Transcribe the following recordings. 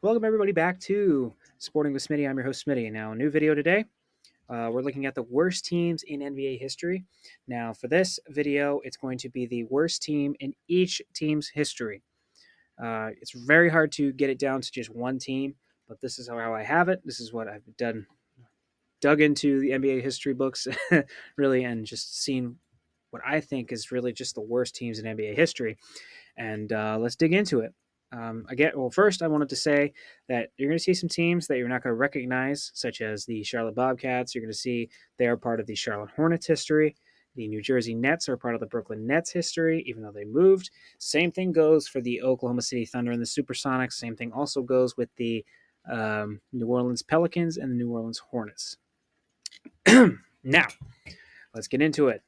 Welcome everybody back to Sporting with Smitty. I'm your host Smitty. Now, a new video today. We're looking at the worst teams in NBA history. Now, for this video, it's going to be the worst team in each team's history. It's very hard to get it down to just one team, but this is how I have it. This is what I've dug into the NBA history books, really, and just seen what I think is really just the worst teams in NBA history. And let's dig into it. First, I wanted to say that you're going to see some teams that you're not going to recognize, such as the Charlotte Bobcats. You're going to see they are part of the Charlotte Hornets history. The New Jersey Nets are part of the Brooklyn Nets history, even though they moved. Same thing goes for the Oklahoma City Thunder and the Supersonics. Same thing also goes with the New Orleans Pelicans and the New Orleans Hornets. Now, let's get into it.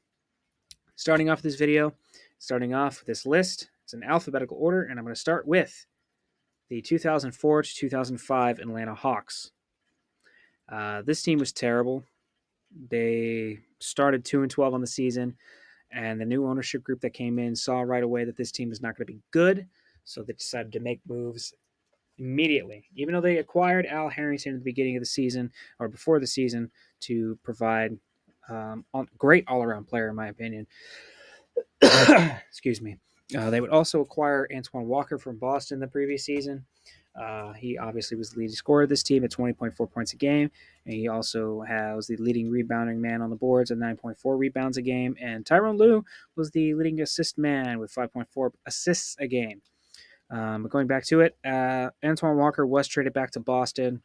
Starting off this list, it's an alphabetical order, and I'm going to start with the 2004 to 2005 Atlanta Hawks. This team was terrible. They started 2-12 on the season, and the new ownership group that came in saw right away that this team was not going to be good, so they decided to make moves immediately. Even though they acquired Al Harrington at the beginning of the season, or before the season, to provide great all-around player, in my opinion. Excuse me. They would also acquire Antoine Walker from Boston the previous season. He obviously was the leading scorer of this team at 20.4 points a game. And he also was the leading rebounding man on the boards at 9.4 rebounds a game. And Tyronn Lue was the leading assist man with 5.4 assists a game. But going back to it, Antoine Walker was traded back to Boston.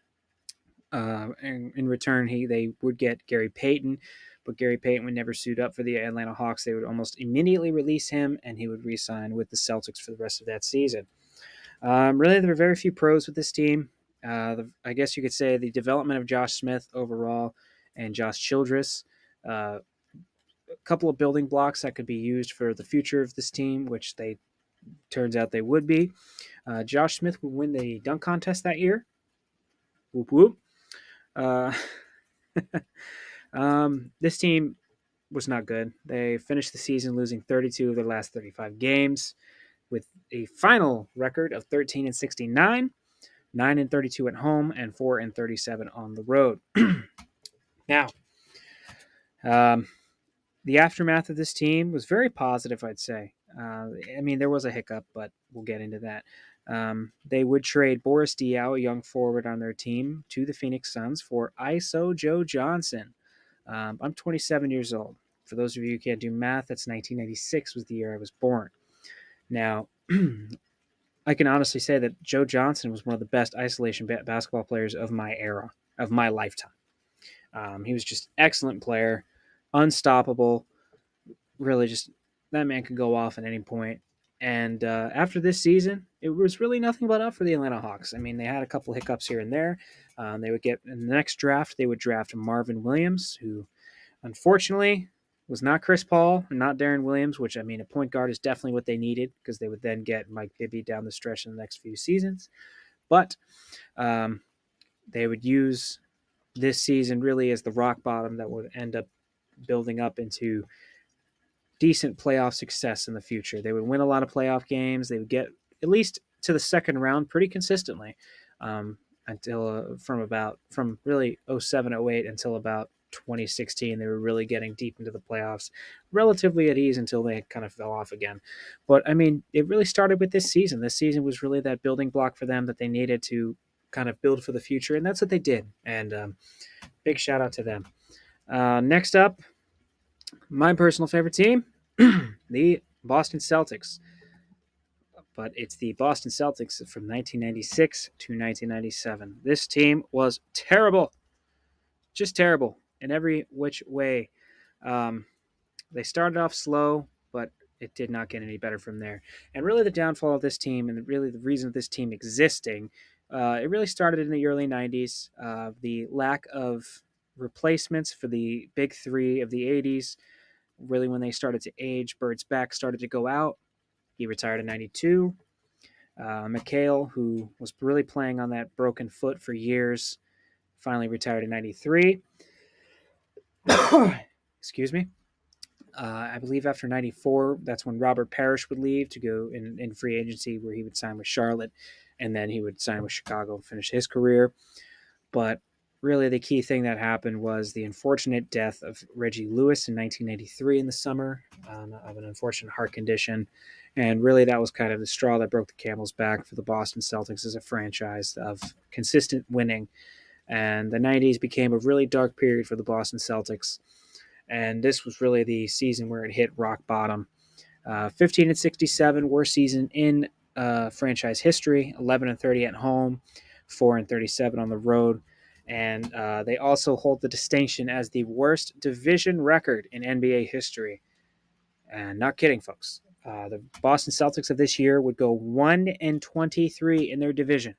And in return, they would get Gary Payton, but Gary Payton would never suit up for the Atlanta Hawks. They would almost immediately release him, and he would re-sign with the Celtics for the rest of that season. Really, there were very few pros with this team. I guess you could say the development of Josh Smith overall and Josh Childress, a couple of building blocks that could be used for the future of this team, which turns out they would be. Josh Smith would win the dunk contest that year. Whoop whoop. This team was not good. They finished the season losing 32 of their last 35 games with a final record of 13-69, 9-32 at home, and 4-37 on the road. Now, the aftermath of this team was very positive, I'd say. There was a hiccup, but we'll get into that. They would trade Boris Diaw, a young forward on their team, to the Phoenix Suns for ISO Joe Johnson. I'm 27 years old. For those of you who can't do math, that's 1996 was the year I was born. Now, I can honestly say that Joe Johnson was one of the best isolation basketball players of my era, of my lifetime. He was just an excellent player, unstoppable. Really, just that man could go off at any point. And after this season, it was really nothing but up for the Atlanta Hawks. I mean, they had a couple hiccups here and there. They would get in the next draft. They would draft Marvin Williams, who unfortunately was not Chris Paul and not Darren Williams, which, a point guard is definitely what they needed because they would then get Mike Bibby down the stretch in the next few seasons. But they would use this season really as the rock bottom that would end up building up into decent playoff success in the future. They would win a lot of playoff games. They would get at least to the second round pretty consistently until from really 07-08 until about 2016. They were really getting deep into the playoffs relatively at ease until they kind of fell off again. But it really started with this season. This season was really that building block for them that they needed to kind of build for the future, and that's what they did. And big shout out to them. Next up, my personal favorite team, the Boston Celtics. But it's the Boston Celtics from 1996 to 1997. This team was terrible. Just terrible in every which way. They started off slow, but it did not get any better from there. And really the downfall of this team, and really the reason of this team existing, it really started in the early 90s. The lack of replacements for the big three of the 80s, really when they started to age. Bird's back started to go out. He retired in 92. McHale, who was really playing on that broken foot for years, finally retired in 93. Excuse me. I believe after 94, that's when Robert Parrish would leave to go in free agency where he would sign with Charlotte. and then he would sign with Chicago and finish his career. But really, the key thing that happened was the unfortunate death of Reggie Lewis in 1993 in the summer of an unfortunate heart condition. And really, that was kind of the straw that broke the camel's back for the Boston Celtics as a franchise of consistent winning. And the 90s became a really dark period for the Boston Celtics. And this was really the season where it hit rock bottom. 15-67, worst season in franchise history. 11-30 at home, 4-37 on the road, and they also hold the distinction as the worst division record in NBA history. And not kidding, folks. The Boston Celtics of this year would go 1-23 in their division,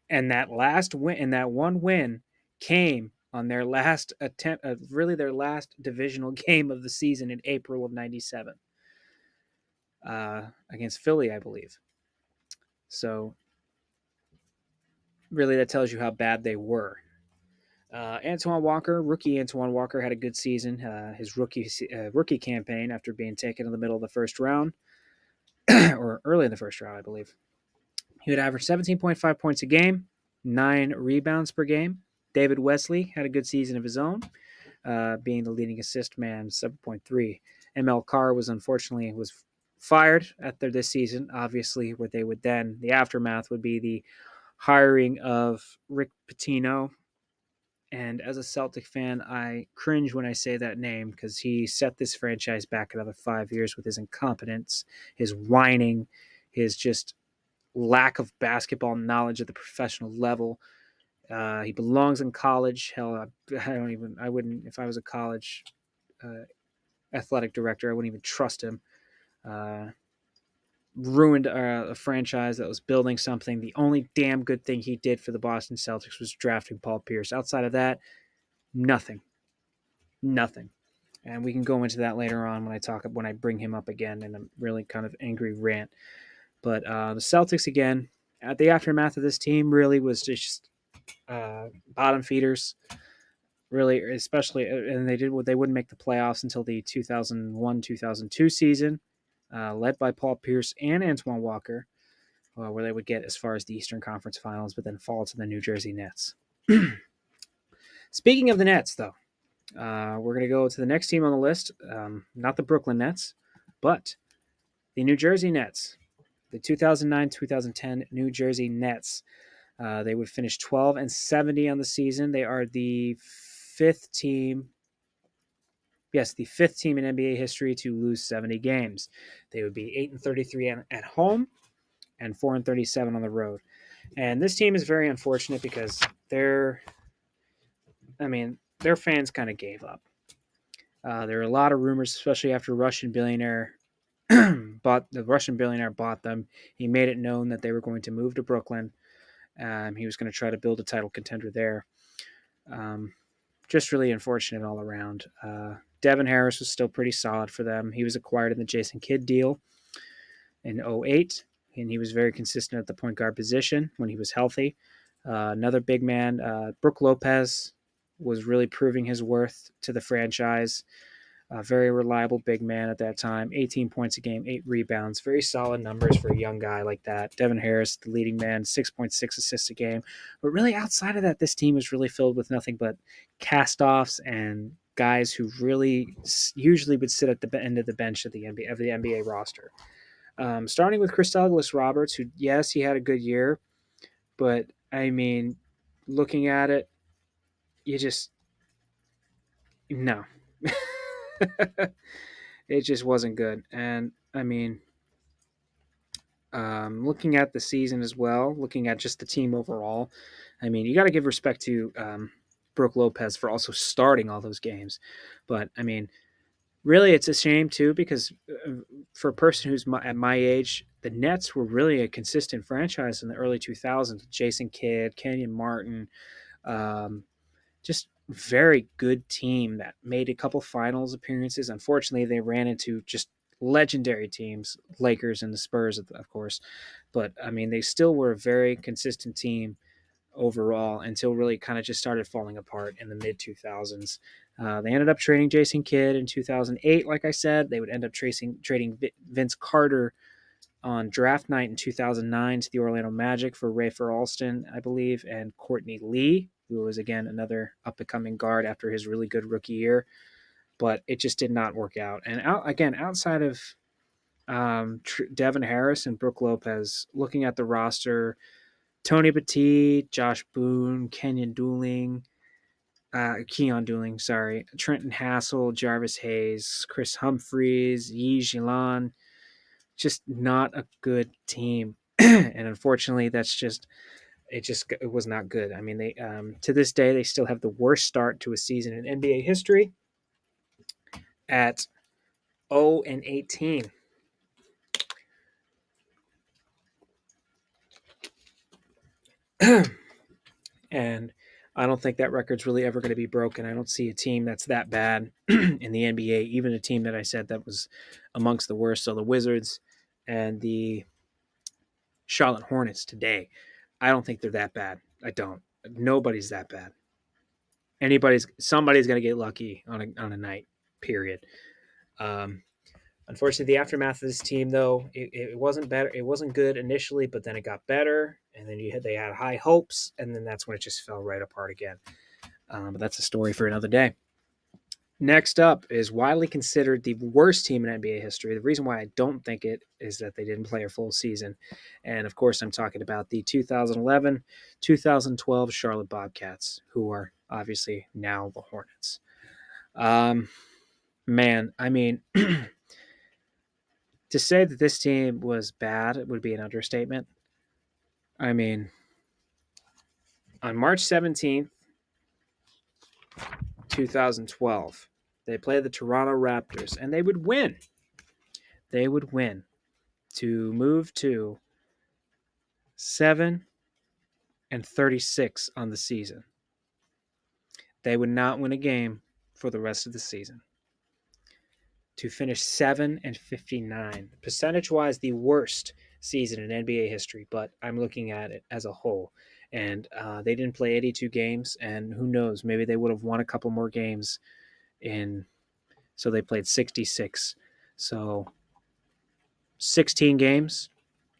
and that last win, and that one win, came on their last attempt, really their last divisional game of the season in April of '97. Against Philly, I believe. So really, that tells you how bad they were. Rookie Antoine Walker, had a good season. His rookie campaign after being taken in the middle of the first round, or early in the first round, I believe. He would average 17.5 points a game, 9 rebounds per game. David Wesley had a good season of his own, being the leading assist man, 7.3. ML Carr was fired after this season. Obviously, what they would then, the aftermath would be the hiring of Rick Pitino. And as a Celtic fan, I cringe when I say that name because he set this franchise back another 5 years with his incompetence, his whining, his just lack of basketball knowledge at the professional level. He belongs in college. Hell, I wouldn't, if I was a college athletic director, I wouldn't even trust him. Ruined a franchise that was building something. The only damn good thing he did for the Boston Celtics was drafting Paul Pierce. Outside of that, nothing. And we can go into that later on when I bring him up again in a really kind of angry rant. But the Celtics, again, at the aftermath of this team, really was just bottom feeders. Really, especially, and they wouldn't make the playoffs until the 2001-2002 season, led by Paul Pierce and Antoine Walker, where they would get as far as the Eastern Conference Finals, but then fall to the New Jersey Nets. Speaking of the Nets, though, we're going to go to the next team on the list, not the Brooklyn Nets, but the New Jersey Nets, the 2009-2010 New Jersey Nets. They would finish 12-70 on the season. They are the fifth team in NBA history to lose 70 games. They would be 8-33 at home and 4-37 on the road. And this team is very unfortunate because their fans kind of gave up. There are a lot of rumors, especially after Russian billionaire bought them. He made it known that they were going to move to Brooklyn. He was going to try to build a title contender there. Just really unfortunate all around. Devin Harris was still pretty solid for them. He was acquired in the Jason Kidd deal in 2008, and he was very consistent at the point guard position when he was healthy. Another big man, Brook Lopez, was really proving his worth to the franchise. A very reliable big man at that time. 18 points a game, 8 rebounds. Very solid numbers for a young guy like that. Devin Harris, the leading man, 6.6 assists a game. But really outside of that, this team was really filled with nothing but cast-offs and guys who really usually would sit at the end of the bench of the NBA roster. Starting with Chris Douglas Roberts, who, yes, he had a good year. But, I mean, looking at it, no. It just wasn't good. And I mean, looking at the season as well, looking at just the team overall, I mean, you got to give respect to Brook Lopez for also starting all those games. But I mean, really, it's a shame too because for a person who's at my age, the Nets were really a consistent franchise in the early 2000s. Jason Kidd, Kenyon Martin, just very good team that made a couple finals appearances. Unfortunately, they ran into just legendary teams, Lakers and the Spurs, of course. But, I mean, they still were a very consistent team overall until really kind of just started falling apart in the mid-2000s. They ended up trading Jason Kidd in 2008, like I said. They would end up trading Vince Carter on draft night in 2009 to the Orlando Magic for Rafer Alston, I believe, and Courtney Lee, who was, again, another up-and-coming guard after his really good rookie year. But it just did not work out. And outside of Devin Harris and Brooke Lopez, looking at the roster, Tony Batiste, Josh Boone, Keon Dooling, sorry, Trenton Hassel, Jarvis Hayes, Chris Humphreys, Yi Jilan, just not a good team. And unfortunately, it was not good. I mean, they to this day they still have the worst start to a season in NBA history at 0-18. And I don't think that record's really ever going to be broken. I don't see a team that's that bad in the NBA, even a team that I said that was amongst the worst. So the Wizards and the Charlotte Hornets today, I don't think they're that bad. I don't. Nobody's that bad. Somebody's going to get lucky on a night. Period. Um, Unfortunately, the aftermath of this team, though, it wasn't better. It wasn't good initially, but then it got better, and then they had high hopes, and then that's when it just fell right apart again. But that's a story for another day. Next up is widely considered the worst team in NBA history. The reason why I don't think it is that they didn't play a full season. And of course, I'm talking about the 2011 2012 Charlotte Bobcats, who are obviously now the Hornets. Man, I mean, to say that this team was bad would be an understatement. I mean, on March 17th, 2012, they played the Toronto Raptors, and they would win. They would win to move to 7-36 on the season. They would not win a game for the rest of the season. To finish 7-59, percentage-wise, the worst season in NBA history. But I'm looking at it as a whole, and they didn't play 82 games, and who knows? Maybe they would have won a couple more games So they played 66. So 16 games.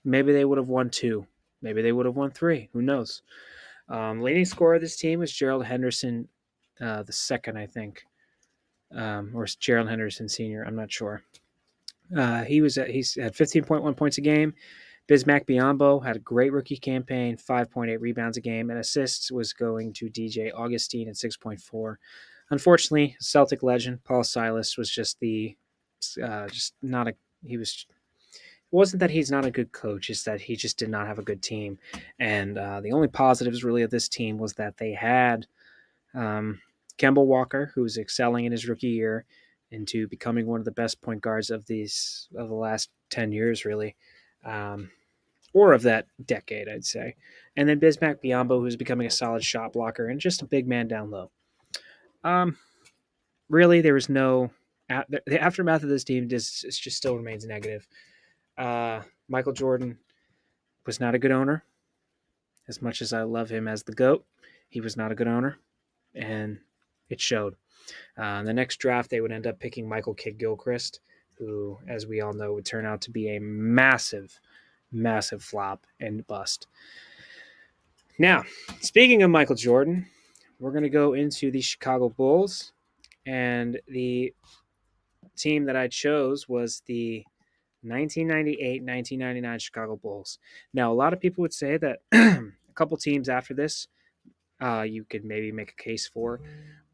Maybe they would have won 2. Maybe they would have won 3. Who knows? Leading scorer of this team was Gerald Henderson, the second, I think, or Gerald Henderson Sr. I'm not sure. He's had 15.1 points a game. Bismack Biyombo had a great rookie campaign, 5.8 rebounds a game, and assists was going to DJ Augustine at 6.4. Unfortunately, Celtic legend Paul Silas was just not a. He was. It wasn't that he's not a good coach; it's that he just did not have a good team. And the only positives really of this team was that they had Kemba Walker, who was excelling in his rookie year into becoming one of the best point guards of the last 10 years, really. Or of that decade, I'd say. And then Bismack Biyombo, who's becoming a solid shot blocker and just a big man down low. Really, there was no... The aftermath of this team just still remains negative. Michael Jordan was not a good owner. As much as I love him as the GOAT, he was not a good owner. And it showed. The next draft, they would end up picking Michael Kidd-Gilchrist, who, as we all know, would turn out to be a massive flop and bust. Now, speaking of Michael Jordan, we're going to go into the Chicago Bulls, and the team that I chose was the 1998-1999 Chicago Bulls. Now, a lot of people would say that a couple teams after this you could maybe make a case for,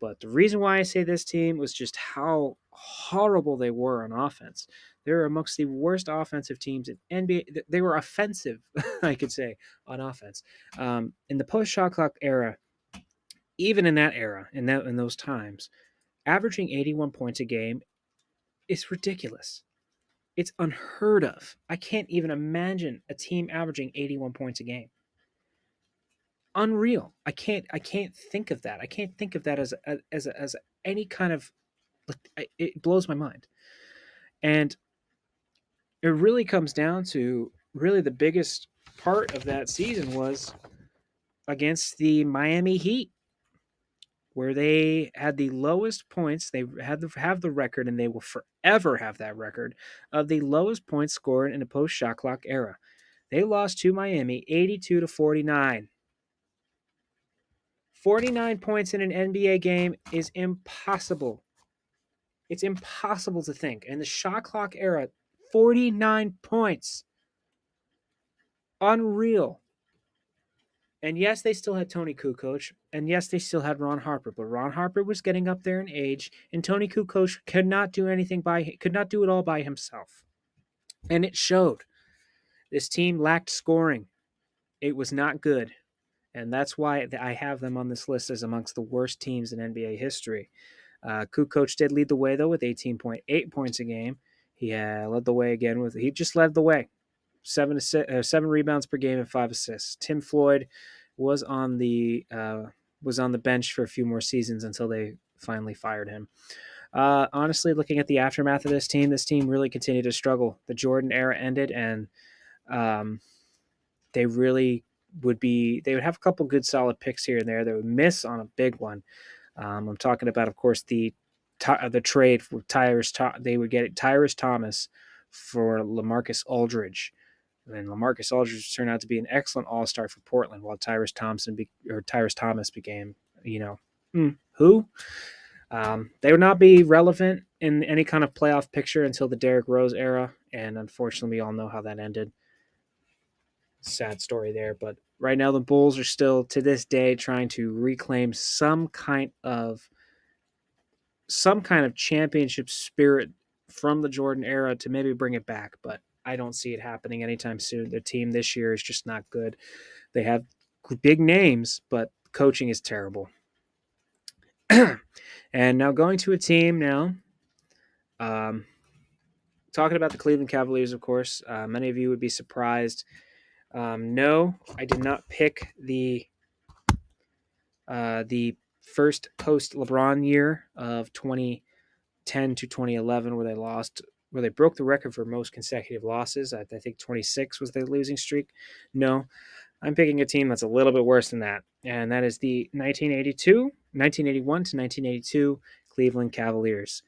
but the reason why I say this team was just how horrible they were on offense. They were amongst the worst offensive teams in NBA. They were offensive, I could say, on offense. In the post-shot clock era, even in that era, in those times, averaging 81 points a game is ridiculous. It's unheard of. I can't even imagine a team averaging 81 points a game. Unreal. I can't think of that. I can't think of that as any kind of. It blows my mind. And it really comes down to really the biggest part of that season was against the Miami Heat. where they had the lowest points. They have the record, and they will forever have that record of the lowest points scored in a post shot clock era. They lost to Miami 82 to 49. 49 points in an NBA game is impossible. It's impossible to think. In the shot clock era, 49 points. Unreal. And yes, they still had Tony Kukoc, and yes, they still had Ron Harper, but Ron Harper was getting up there in age, and Tony Kukoc could not do it all by himself. And it showed. This team lacked scoring. It was not good. And that's why I have them on this list as amongst the worst teams in NBA history. Kukoc did lead the way, though, with 18.8 points a game. He led the way again he just led the way. 7 rebounds per game and 5 assists. Tim Floyd was on the bench for a few more seasons until they finally fired him. Honestly, looking at the aftermath of this team really continued to struggle. The Jordan era ended, and they really they would have a couple good solid picks here and there. They would miss on a big one. I'm talking about, of course, the trade for they would get Tyrus Thomas for LaMarcus Aldridge. And LaMarcus Aldridge turned out to be an excellent all-star for Portland, while Tyrus Thomas became, who? They would not be relevant in any kind of playoff picture until the Derrick Rose era, and unfortunately, we all know how that ended. Sad story there, but right now the Bulls are still, to this day, trying to reclaim some kind of championship spirit from the Jordan era to maybe bring it back, but I don't see it happening anytime soon. Their team this year is just not good. They have big names, but coaching is terrible. And now going to a team now, talking about the Cleveland Cavaliers, of course. Many of you would be surprised. No, I did not pick the first post LeBron year of 2010 to 2011, where they broke the record for most consecutive losses. I think 26 was their losing streak. No, I'm picking a team that's a little bit worse than that, and that is the 1981 to 1982 Cleveland Cavaliers.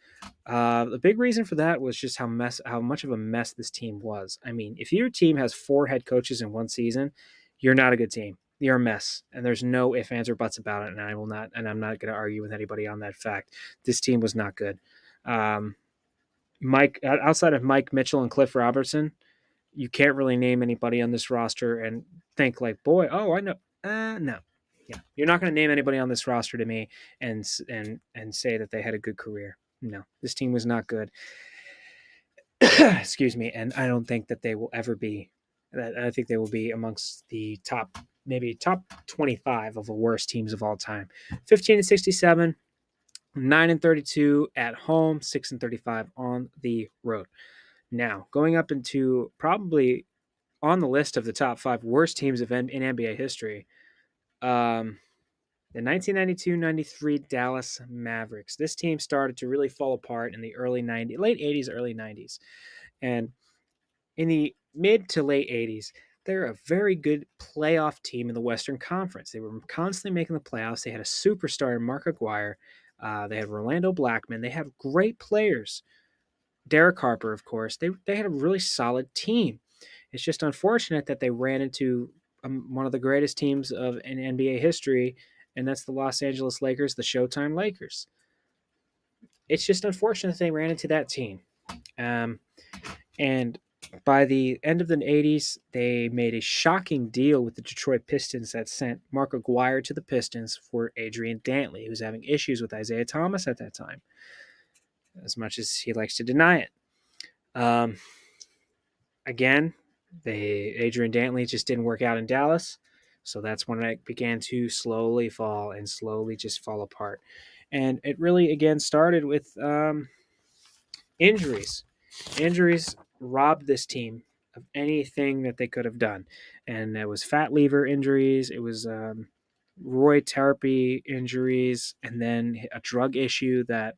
The big reason for that was just how much of a mess this team was. I mean, if your team has 4 head coaches in one season, you're not a good team. You're a mess, and there's no ifs, ands, or buts about it. And I'm not going to argue with anybody on that fact. This team was not good. Outside of Mike Mitchell and Cliff Robertson, you can't really name anybody on this roster and think like, boy, oh, I know. No, yeah, you're not going to name anybody on this roster to me and say that they had a good career. No, this team was not good. Excuse me, and I don't think that they will ever be. I think they will be amongst the top 25 of the worst teams of all time. 15-67, 9-32 at home, 6-35 on the road. Now, going up into probably on the list of the top 5 worst teams in NBA history, the 1992-93 Dallas Mavericks. This team started to really fall apart in the late 80s, early 90s. And in the mid to late 80s, they're a very good playoff team in the Western Conference. They were constantly making the playoffs. They had a superstar in Mark Aguirre. They had Rolando Blackman. They had great players. Derek Harper, of course. They had a really solid team. It's just unfortunate that they ran into one of the greatest teams in NBA history, and that's the Los Angeles Lakers, the Showtime Lakers. It's just unfortunate that they ran into that team. And by the end of the 80s, they made a shocking deal with the Detroit Pistons that sent Mark Aguirre to the Pistons for Adrian Dantley, who was having issues with Isaiah Thomas at that time, as much as he likes to deny it. Again, Adrian Dantley just didn't work out in Dallas, so that's when it began to slowly fall and slowly just fall apart. And it really, again, started with injuries. Injuries robbed this team of anything that they could have done. And it was fat lever injuries. It was Roy Tarpey injuries, and then a drug issue that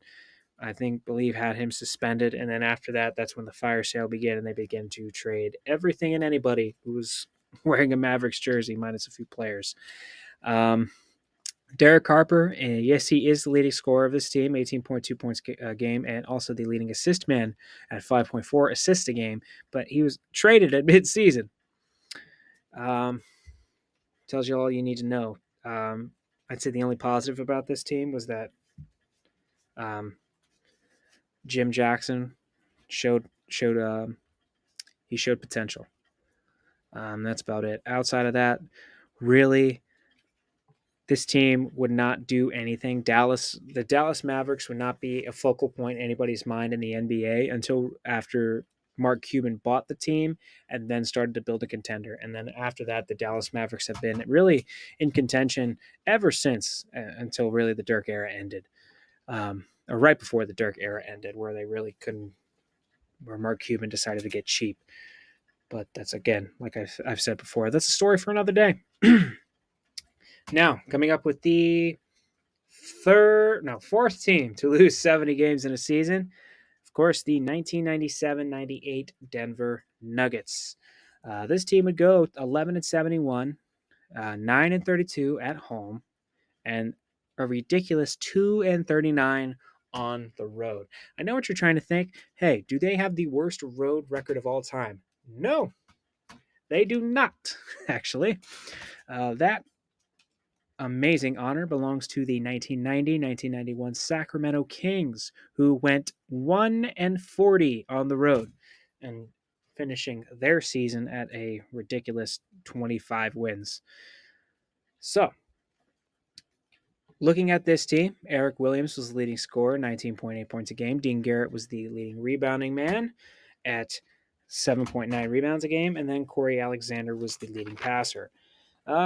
believe had him suspended. And then after that, that's when the fire sale began, and they began to trade everything and anybody who was wearing a Mavericks jersey, minus a few players. Derek Harper, yes, he is the leading scorer of this team, 18.2 points a game, and also the leading assist man at 5.4 assists a game. But he was traded at midseason. Um, Tells you all you need to know. Um, I'd say the only positive about this team was that um, Jim Jackson showed he showed potential. That's about it. Outside of that, really, this team would not do anything. The Dallas Mavericks would not be a focal point in anybody's mind in the NBA until after Mark Cuban bought the team and then started to build a contender. And then after that, the Dallas Mavericks have been really in contention ever since until really the Dirk era ended, or right before the Dirk era ended, where they really couldn't, where Mark Cuban decided to get cheap. But that's again, like I've said before, that's a story for another day. Now, coming up with the fourth team to lose 70 games in a season. Of course, the 1997-98 Denver Nuggets. This team would go 11-71, 9-32 at home, and a ridiculous 2-39 on the road. I know what you're trying to think. Hey, do they have the worst road record of all time? No, they do not, actually. That amazing honor belongs to the 1990-1991 Sacramento Kings, who went 1-40 on the road and finishing their season at a ridiculous 25 wins. So, looking at this team, Eric Williams was the leading scorer, 19.8 points a game. Dean Garrett was the leading rebounding man at 7.9 rebounds a game, and then Corey Alexander was the leading passer.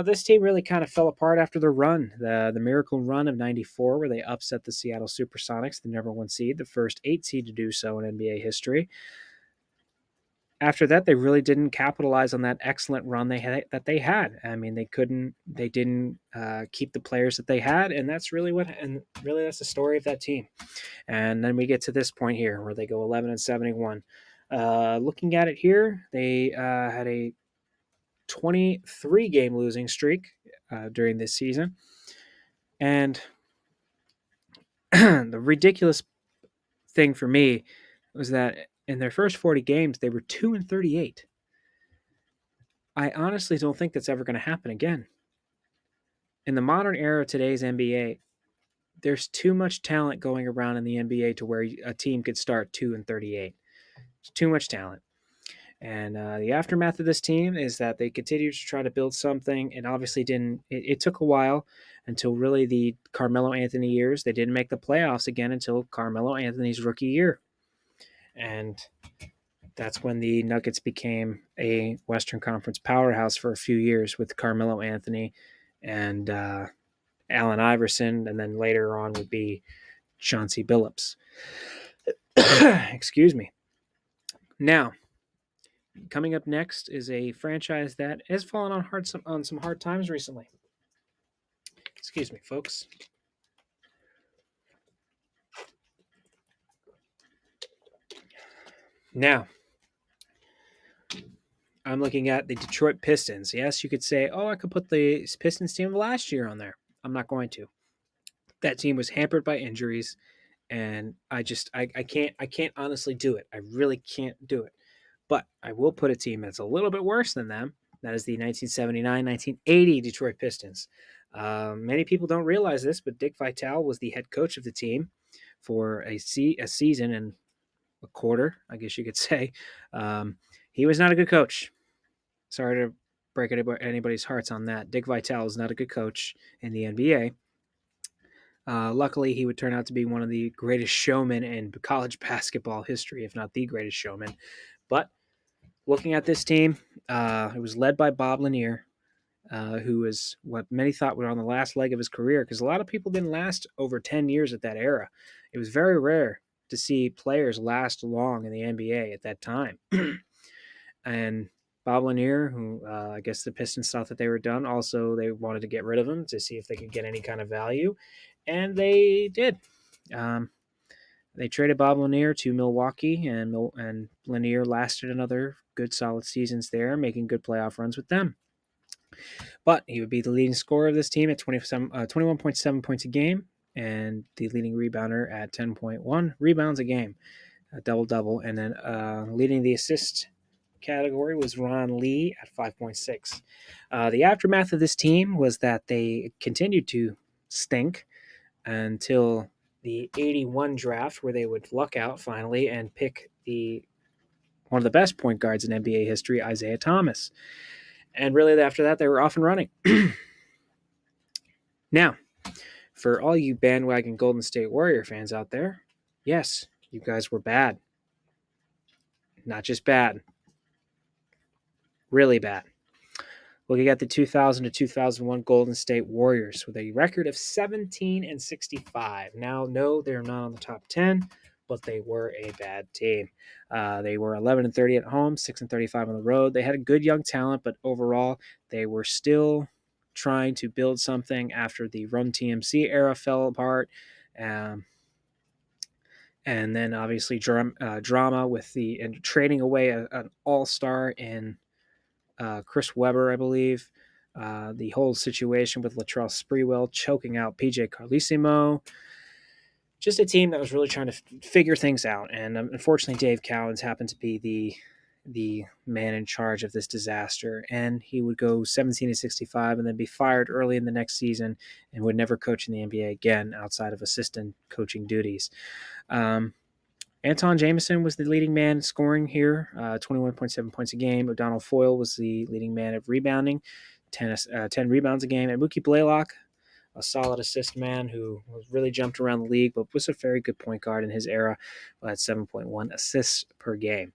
This team really kind of fell apart after the run, the miracle run of '94, where they upset the Seattle SuperSonics, the number one seed, the first 8 seed to do so in NBA history. After that, they really didn't capitalize on that excellent run they had. I mean, they didn't keep the players that they had, and that's really that's the story of that team. And then we get to this point here where they go 11-71. Looking at it here, they had a 23 game losing streak during this season. And the ridiculous thing for me was that in their first 40 games, they were 2-38. I honestly don't think that's ever going to happen again. In the modern era of today's NBA, there's too much talent going around in the NBA to where a team could start 2-38. It's too much talent. And the aftermath of this team is that they continued to try to build something, and obviously didn't. It took a while until really the Carmelo Anthony years. They didn't make the playoffs again until Carmelo Anthony's rookie year, and that's when the Nuggets became a Western Conference powerhouse for a few years with Carmelo Anthony and Allen Iverson, and then later on would be Chauncey Billups. Excuse me. Now, coming up next is a franchise that has fallen on some hard times recently. Excuse me, folks. Now, I'm looking at the Detroit Pistons. Yes, you could say, oh, I could put the Pistons team of last year on there. I'm not going to. That team was hampered by injuries, and I can't honestly do it. I really can't do it. But I will put a team that's a little bit worse than them. That is the 1979-1980 Detroit Pistons. Many people don't realize this, but Dick Vitale was the head coach of the team for a season and a quarter, I guess you could say. He was not a good coach. Sorry to break anybody's hearts on that. Dick Vitale is not a good coach in the NBA. Luckily, he would turn out to be one of the greatest showmen in college basketball history, if not the greatest showman. But looking at this team, it was led by Bob Lanier, who was what many thought were on the last leg of his career, because a lot of people didn't last over 10 years at that era. It was very rare to see players last long in the NBA at that time. And Bob Lanier, who I guess the Pistons thought that they were done, also they wanted to get rid of him to see if they could get any kind of value, and they did. Um, they traded Bob Lanier to Milwaukee, and Lanier lasted another good solid seasons there, making good playoff runs with them. But he would be the leading scorer of this team at 21.7 points a game, and the leading rebounder at 10.1 rebounds a game, a double double. And then leading the assist category was Ron Lee at 5.6. The aftermath of this team was that they continued to stink until the 81 draft, where they would luck out finally and pick the one of the best point guards in NBA history, Isaiah Thomas. And really, after that, they were off and running. Now, for all you bandwagon Golden State Warrior fans out there, yes, you guys were bad. Not just bad, really bad. Looking at the 2000 to 2001 Golden State Warriors with a record of 17-65. Now, no, they're not on the top 10, but they were a bad team. They were 11-30 at home, 6-35 on the road. They had a good young talent, but overall, they were still trying to build something after the Run TMC era fell apart. And then obviously drama with the and trading away an all-star in Chris Webber, I believe. The whole situation with Latrell Sprewell choking out PJ Carlesimo. Just a team that was really trying to figure things out. And unfortunately, Dave Cowens happened to be the man in charge of this disaster. And he would go 17-65 and then be fired early in the next season and would never coach in the NBA again outside of assistant coaching duties. Anton Jameson was the leading man scoring here, 21.7 points a game. O'Donnell Foyle was the leading man of rebounding, 10 rebounds a game. And Mookie Blaylock, a solid assist man who really jumped around the league, but was a very good point guard in his era at 7.1 assists per game.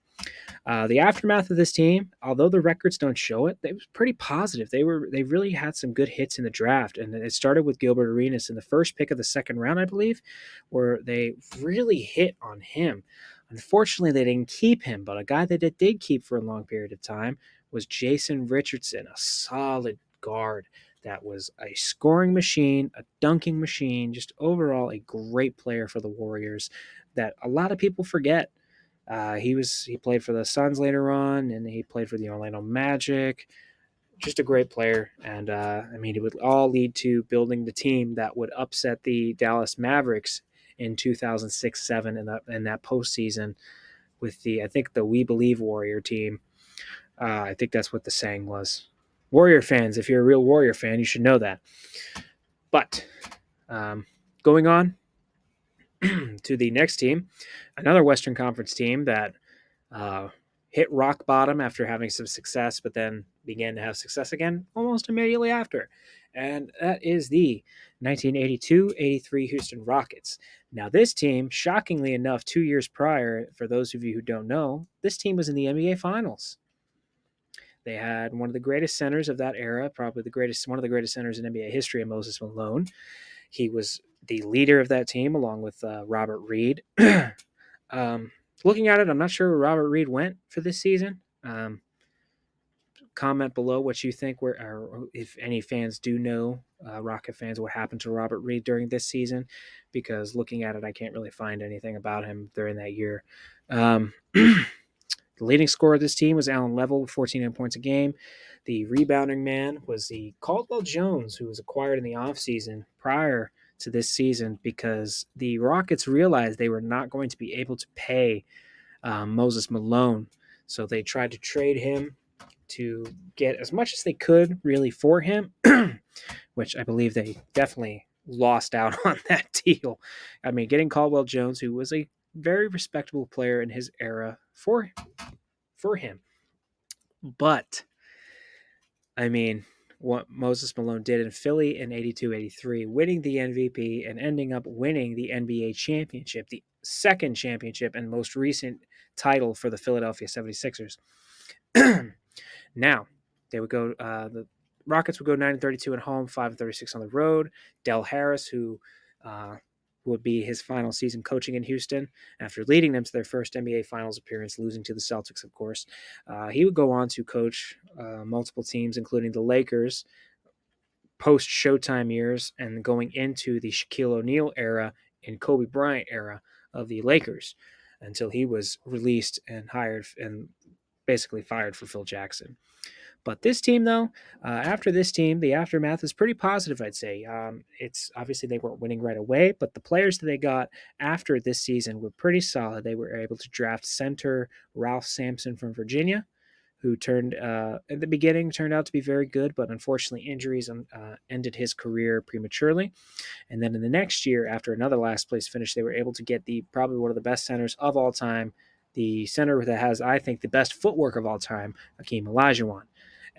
The aftermath of this team, although the records don't show it, they was pretty positive. They really had some good hits in the draft, and it started with Gilbert Arenas in the first pick of the second round, I believe, where they really hit on him. Unfortunately, they didn't keep him, but a guy that they did keep for a long period of time was Jason Richardson, a solid guard that was a scoring machine, a dunking machine, just overall a great player for the Warriors that a lot of people forget. He played for the Suns later on, and he played for the Orlando Magic. Just a great player, and it would all lead to building the team that would upset the Dallas Mavericks in 2006-07 in that postseason with the We Believe Warrior team. I think that's what the saying was. Warrior fans, if you're a real Warrior fan, you should know that. But going on to the next team, another Western Conference team that hit rock bottom after having some success, but then began to have success again almost immediately after. And that is the 1982-83 Houston Rockets. Now, this team, shockingly enough, 2 years prior, for those of you who don't know, this team was in the NBA Finals. They had one of the greatest centers of that era, probably one of the greatest centers in NBA history, Moses Malone. He was the leader of that team along with Robert Reed. Looking at it, I'm not sure where Robert Reed went for this season. Comment below what you think, or if any fans do know, Rocket fans, what happened to Robert Reed during this season, because looking at it, I can't really find anything about him during that year. The leading scorer of this team was Alan Level with 14 points a game. The rebounding man was the Caldwell Jones, who was acquired in the offseason prior to this season because the Rockets realized they were not going to be able to pay Moses Malone. So they tried to trade him to get as much as they could really for him, which I believe they definitely lost out on that deal. I mean, getting Caldwell Jones, who was a very respectable player in his era, for him. But, I mean, what Moses Malone did in Philly in 82-83, winning the MVP and ending up winning the NBA championship, the second championship and most recent title for the Philadelphia 76ers. Now, they would go, the Rockets would go 9-32 at home, 5-36 on the road. Del Harris, who would be his final season coaching in Houston after leading them to their first NBA Finals appearance, losing to the Celtics, of course. He would go on to coach multiple teams, including the Lakers, post-Showtime years, and going into the Shaquille O'Neal era and Kobe Bryant era of the Lakers until he was released and hired and basically fired for Phil Jackson. But this team, though, after this team, the aftermath is pretty positive, I'd say. It's obviously they weren't winning right away, but the players that they got after this season were pretty solid. They were able to draft center Ralph Sampson from Virginia, who turned at the beginning turned out to be very good, but unfortunately injuries ended his career prematurely. And then in the next year, after another last place finish, they were able to get the probably one of the best centers of all time, the center that has, I think, the best footwork of all time, Akeem Olajuwon.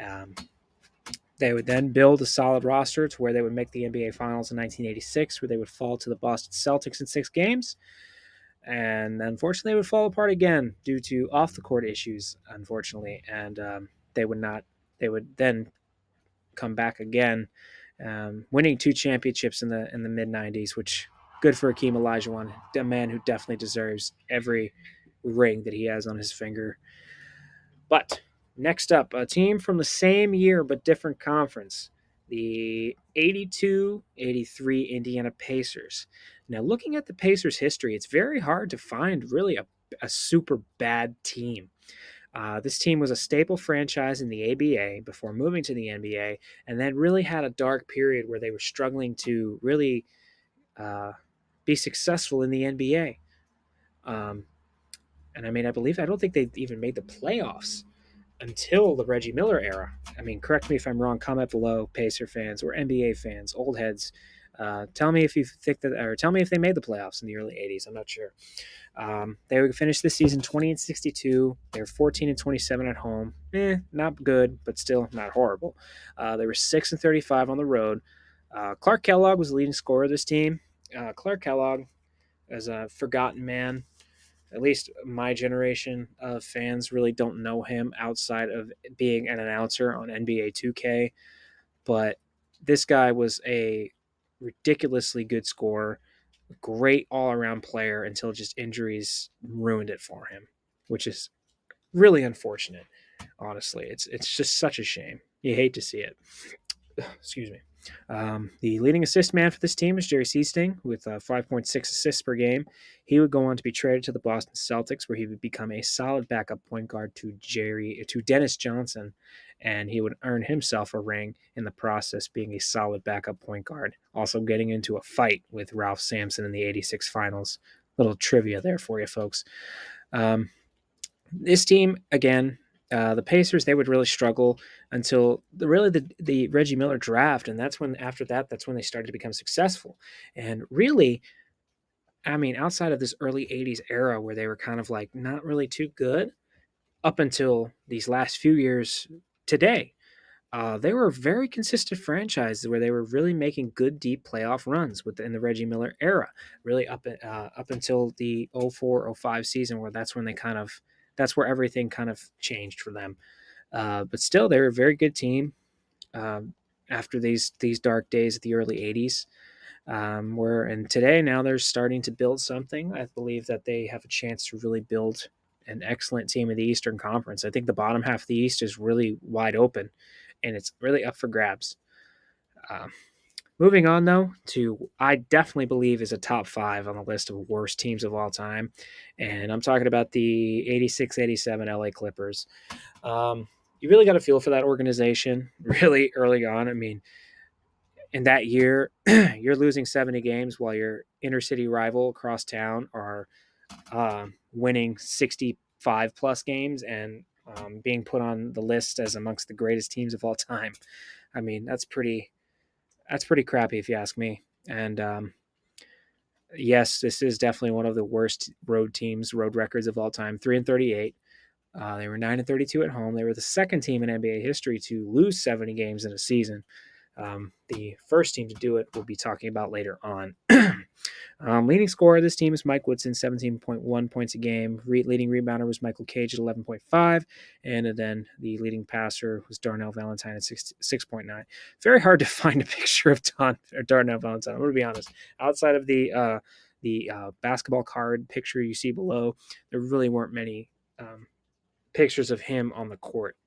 Um, they would then build a solid roster to where they would make the NBA Finals in 1986, where they would fall to the Boston Celtics in 6 games. And unfortunately, they would fall apart again due to off the court issues, unfortunately. And they would not, they would then come back again, winning 2 championships in the mid 90s, which good for Akeem Olajuwon, a man who definitely deserves every ring that he has on his finger. But next up, a team from the same year but different conference, the 82-83 Indiana Pacers. Now, looking at the Pacers' history, it's very hard to find really a super bad team. This team was a staple franchise in the ABA before moving to the NBA, and then really had a dark period where they were struggling to really uh, be successful in the NBA. Um, and I mean, I don't think they even made the playoffs until the Reggie Miller era. I mean, correct me if I'm wrong. Comment below, Pacer fans or NBA fans, old heads. Tell me if you think that, or tell me if they made the playoffs in the early '80s. I'm not sure. They would finish this season 20-62. They were 14-27 at home. Not good, but still not horrible. They were 6-35 on the road. Clark Kellogg was the leading scorer of this team. Clark Kellogg, as a forgotten man, at least my generation of fans really don't know him outside of being an announcer on NBA 2K. But this guy was a ridiculously good scorer, great all around player until just injuries ruined it for him, which is really unfortunate. Honestly, it's just such a shame. You hate to see it. Excuse me. The leading assist man for this team is Jerry Seasting with 5.6 assists per game. He would go on to be traded to the Boston Celtics, where he would become a solid backup point guard to Dennis Johnson, and he would earn himself a ring in the process, being a solid backup point guard. Also getting into a fight with Ralph Sampson in the '86 Finals. Little trivia there for you folks. This team again, the Pacers, they would really struggle until the Reggie Miller draft, and that's when that's when they started to become successful. And really, I mean, outside of this early '80s era where they were kind of like not really too good, up until these last few years today, they were a very consistent franchise where they were really making good deep playoff runs in the Reggie Miller era, really up until the '04-'05 season, where that's where everything kind of changed for them. But still, they were a very good team after these dark days of the early '80s. And today now they're starting to build something. I believe that they have a chance to really build an excellent team in the Eastern Conference. I think the bottom half of the East is really wide open, and it's really up for grabs. Um, Moving on, though, to I definitely believe is a top 5 on the list of worst teams of all time. And I'm talking about the 86-87 LA Clippers. You really got to feel for that organization really early on. I mean, in that year, you're losing 70 games while your inner city rival across town are winning 65 plus games and being put on the list as amongst the greatest teams of all time. I mean, that's pretty crappy if you ask me. And yes, this is definitely one of the worst road records of all time. 3-38. They were 9-32 at home. They were the second team in NBA history to lose 70 games in a season. The first team to do it we'll be talking about later on. Leading scorer of this team is Mike Woodson, 17.1 points a game. Leading rebounder was Michael Cage at 11.5. And then the leading passer was Darnell Valentine at 6.9. Very hard to find a picture of Darnell Valentine. I'm going to be honest. Outside of the basketball card picture you see below, there really weren't many pictures of him on the court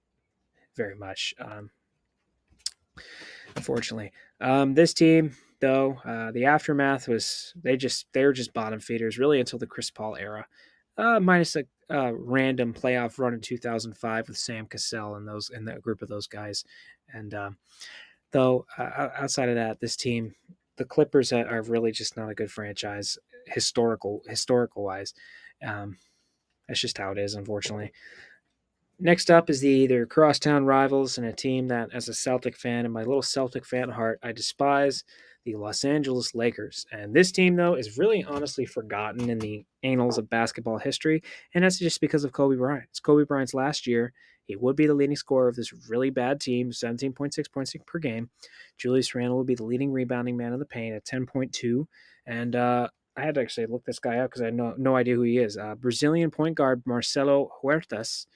very much. Unfortunately, this team, though, the aftermath was they were just bottom feeders really until the Chris Paul era, minus random playoff run in 2005 with Sam Cassell and those in that group of those guys. And though outside of that, this team, the Clippers are really just not a good franchise historical wise. Um, that's just how it is, unfortunately. Next up is their crosstown rivals and a team that, as a Celtic fan and my little Celtic fan heart, I despise, the Los Angeles Lakers. And this team, though, is really honestly forgotten in the annals of basketball history, and that's just because of Kobe Bryant. It's Kobe Bryant's last year. He would be the leading scorer of this really bad team, 17.6 points per game. Julius Randle would be the leading rebounding man in the paint at 10.2. And I had to actually look this guy up because I had no idea who he is. Brazilian point guard Marcelo Huertas,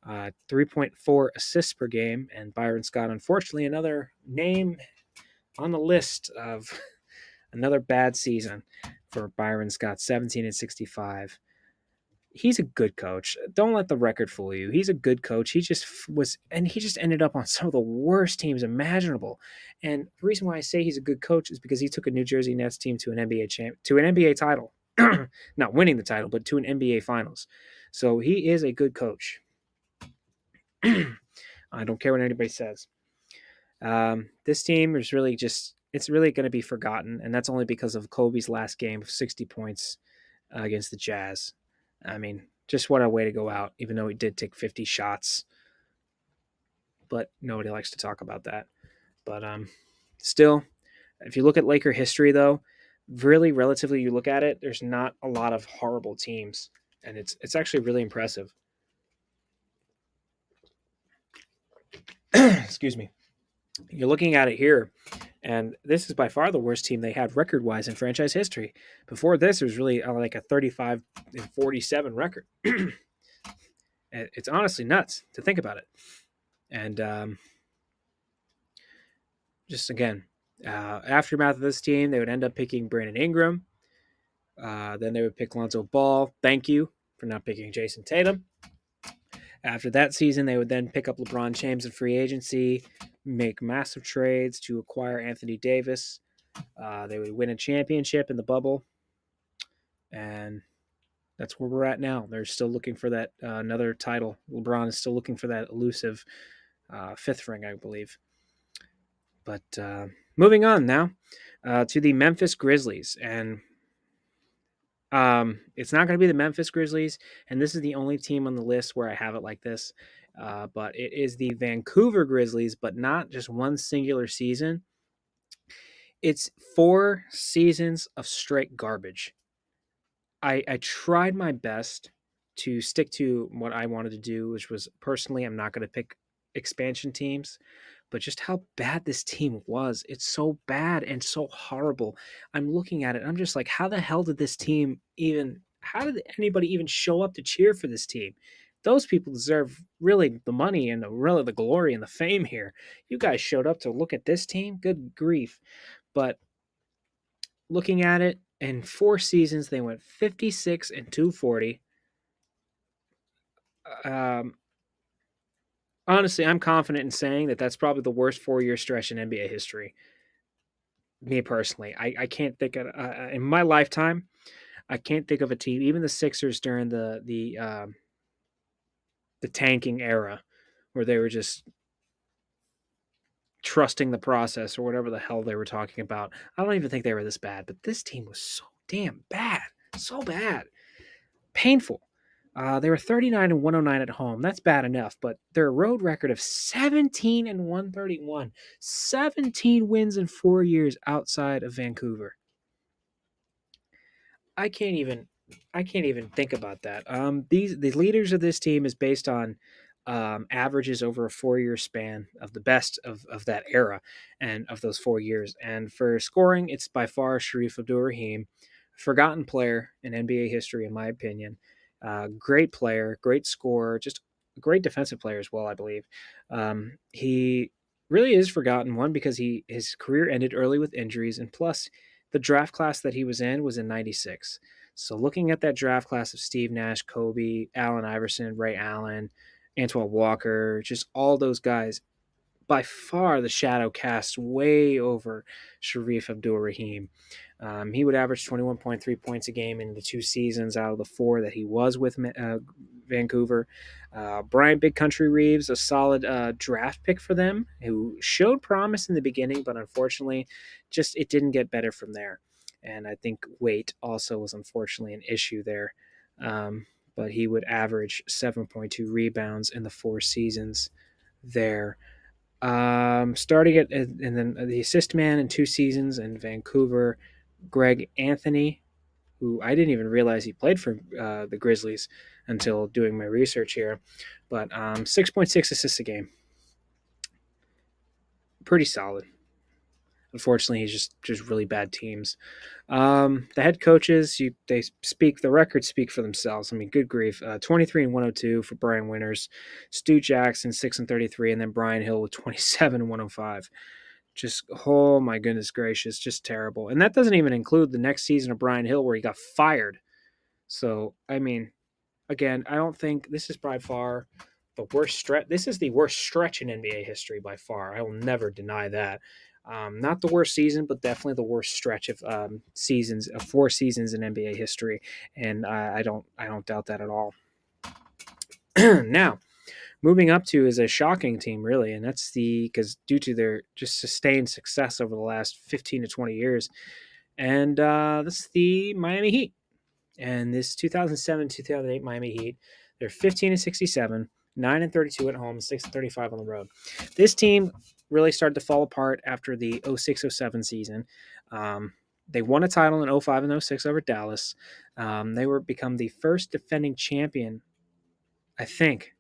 3.4 assists per game. And Byron Scott, unfortunately, another name on the list of another bad season for Byron Scott, 17 and 65. He's a good coach. Don't let the record fool you. He's a good coach. He just was, and he just ended up on some of the worst teams imaginable. And the reason why I say he's a good coach is because he took a New Jersey Nets team to an NBA title, not winning the title, but to an NBA Finals. So he is a good coach. I don't care what anybody says. This team is really just, it's really going to be forgotten, and that's only because of Kobe's last game of 60 points against the Jazz. I mean, just what a way to go out, even though he did take 50 shots. But nobody likes to talk about that. But still, if you look at Laker history, though, really relatively, you look at it, there's not a lot of horrible teams, and it's actually really impressive. Excuse me. You're looking at it here, and this is by far the worst team they had record-wise in franchise history. Before this, it was really like a 35 and 47 record. It's honestly nuts to think about it. And just again, aftermath of this team, they would end up picking Brandon Ingram. Then they would pick Lonzo Ball. Thank you for not picking Jason Tatum. After that season, they would then pick up LeBron James in free agency, make massive trades to acquire Anthony Davis. They would win a championship in the bubble, and that's where we're at now. They're still looking for that another title. LeBron is still looking for that elusive fifth ring, I believe. But moving on now to the Memphis Grizzlies, and it's not going to be the Memphis Grizzlies, and this is the only team on the list where I have it like this. But it is the Vancouver Grizzlies, but not just one singular season. It's 4 seasons of straight garbage. I tried my best to stick to what I wanted to do, which was personally, I'm not going to pick expansion teams, but just how bad this team was. It's so bad and so horrible. I'm looking at it. I'm just like, how the hell did this team even, how did anybody even show up to cheer for this team? Those people deserve really the money and really the glory and the fame here. You guys showed up to look at this team. Good grief. But looking at it, in 4 seasons, they went 56 and 240. Um, Honestly, I'm confident in saying that that's probably the worst 4-year stretch in NBA history. Me personally, I can't think of in my lifetime. I can't think of a team, even the Sixers during the tanking era, where they were just trusting the process or whatever the hell they were talking about. I don't even think they were this bad, but this team was so damn bad, so bad, painful. They were 39 and 109 at home. That's bad enough, but their road record of 17 and 131, 17 wins in 4 years outside of Vancouver. I can't even think about that. The leaders of this team is based on averages over a 4-year span of the best of that era and of those 4 years. And for scoring, it's by far Sharif Abdul-Rahim, forgotten player in NBA history, in my opinion. Great player, great scorer, just a great defensive player as well, I believe. He really is forgotten, one, because his career ended early with injuries, and plus the draft class that he was in 96. So looking at that draft class of Steve Nash, Kobe, Allen Iverson, Ray Allen, Antoine Walker, just all those guys, by far the shadow cast way over Sharif Abdul-Rahim. He would average 21.3 points a game in the 2 seasons out of the 4 that he was with Vancouver. Brian Big Country Reeves, a solid draft pick for them, who showed promise in the beginning, but unfortunately, just it didn't get better from there. And I think weight also was unfortunately an issue there. But he would average 7.2 rebounds in the 4 seasons there. Starting at and then the assist man in 2 seasons in Vancouver, Greg Anthony, who I didn't even realize he played for the Grizzlies until doing my research here, but 6.6 assists a game, pretty solid. Unfortunately, he's just really bad teams. The head coaches, the records speak for themselves. I mean, good grief. 23 and 102 for Brian Winters, Stu Jackson 6 and 33, and then Brian Hill with 27 and 105. Just, oh my goodness gracious, just terrible. And that doesn't even include the next season of Brian Hill where he got fired. So, I mean, again, I don't think this is by far the worst stretch. This is the worst stretch in NBA history by far. I will never deny that. Not the worst season, but definitely the worst stretch of seasons, of 4 seasons in NBA history, and I don't doubt that at all. Now, moving up to is a shocking team, really, and that's because due to their just sustained success over the last 15 to 20 years, and that's the Miami Heat. And this 2007-2008 Miami Heat, they're 15 and 67, 9 and 32 at home, 6 and 35 on the road. This team really started to fall apart after the 06-07 season. They won a title in 05 and 06 over Dallas. They were become the first defending champion, I think,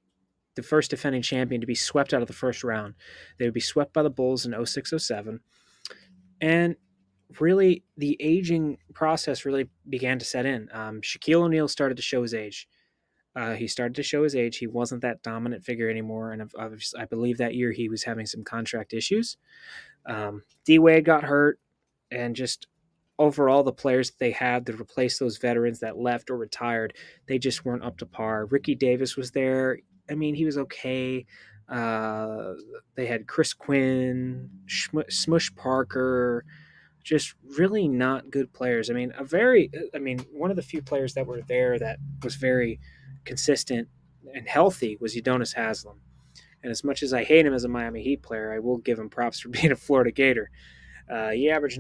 the first defending champion to be swept out of the first round. They would be swept by the Bulls in 06-07. And really, the aging process really began to set in. Shaquille O'Neal started to show his age. He started to show his age. He wasn't that dominant figure anymore, and I believe that year he was having some contract issues. D Wade got hurt, and just overall, the players that they had to replace those veterans that left or retired, they just weren't up to par. Ricky Davis was there. I mean, he was okay. They had Chris Quinn, Smush Parker, just really not good players. I mean, one of the few players that were there that was very consistent and healthy was Udonis Haslem. And as much as I hate him as a Miami Heat player, I will give him props for being a Florida Gator. He averaged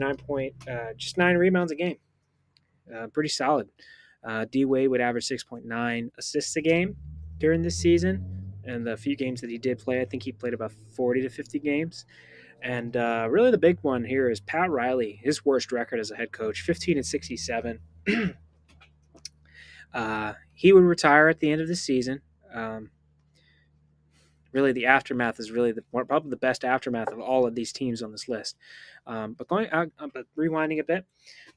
just 9 rebounds a game. Pretty solid. D Wade would average 6.9 assists a game during this season. And the few games that he did play, I think he played about 40 to 50 games. And really the big one here is Pat Riley, his worst record as a head coach, 15 and 67. He would retire at the end of the season. Really, the aftermath is really probably the best aftermath of all of these teams on this list. But rewinding a bit,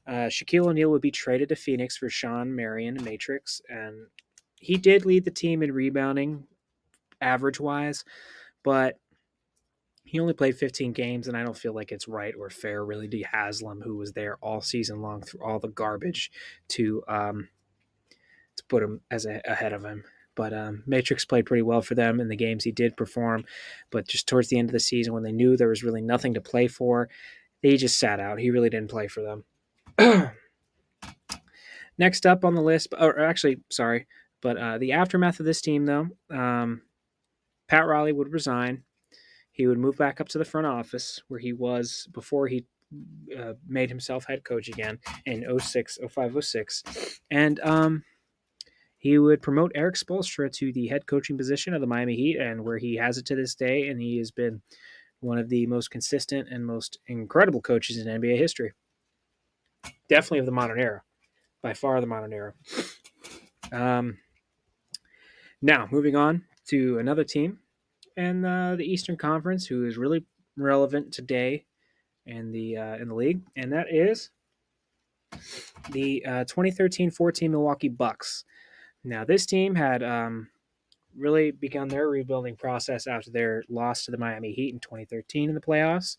Shaquille O'Neal would be traded to Phoenix for Sean Marion and Matrix, and he did lead the team in rebounding, average-wise, but he only played 15 games, and I don't feel like it's right or fair, really, to Haslam, who was there all season long through all the garbage, to put him ahead of him. But Matrix played pretty well for them in the games he did perform. But just towards the end of the season, when they knew there was really nothing to play for, they just sat out. He really didn't play for them. Next up on the list, but the aftermath of this team, though, Pat Riley would resign. He would move back up to the front office where he was before he made himself head coach again in 05, 06. And he would promote Eric Spoelstra to the head coaching position of the Miami Heat, and where he has it to this day, and he has been one of the most consistent and most incredible coaches in NBA history. Definitely of the modern era. By far the modern era. Now, moving on to another team in the Eastern Conference who is really relevant today in the league, and that is the 2013-14 Milwaukee Bucks. Now, this team had really begun their rebuilding process after their loss to the Miami Heat in 2013 in the playoffs.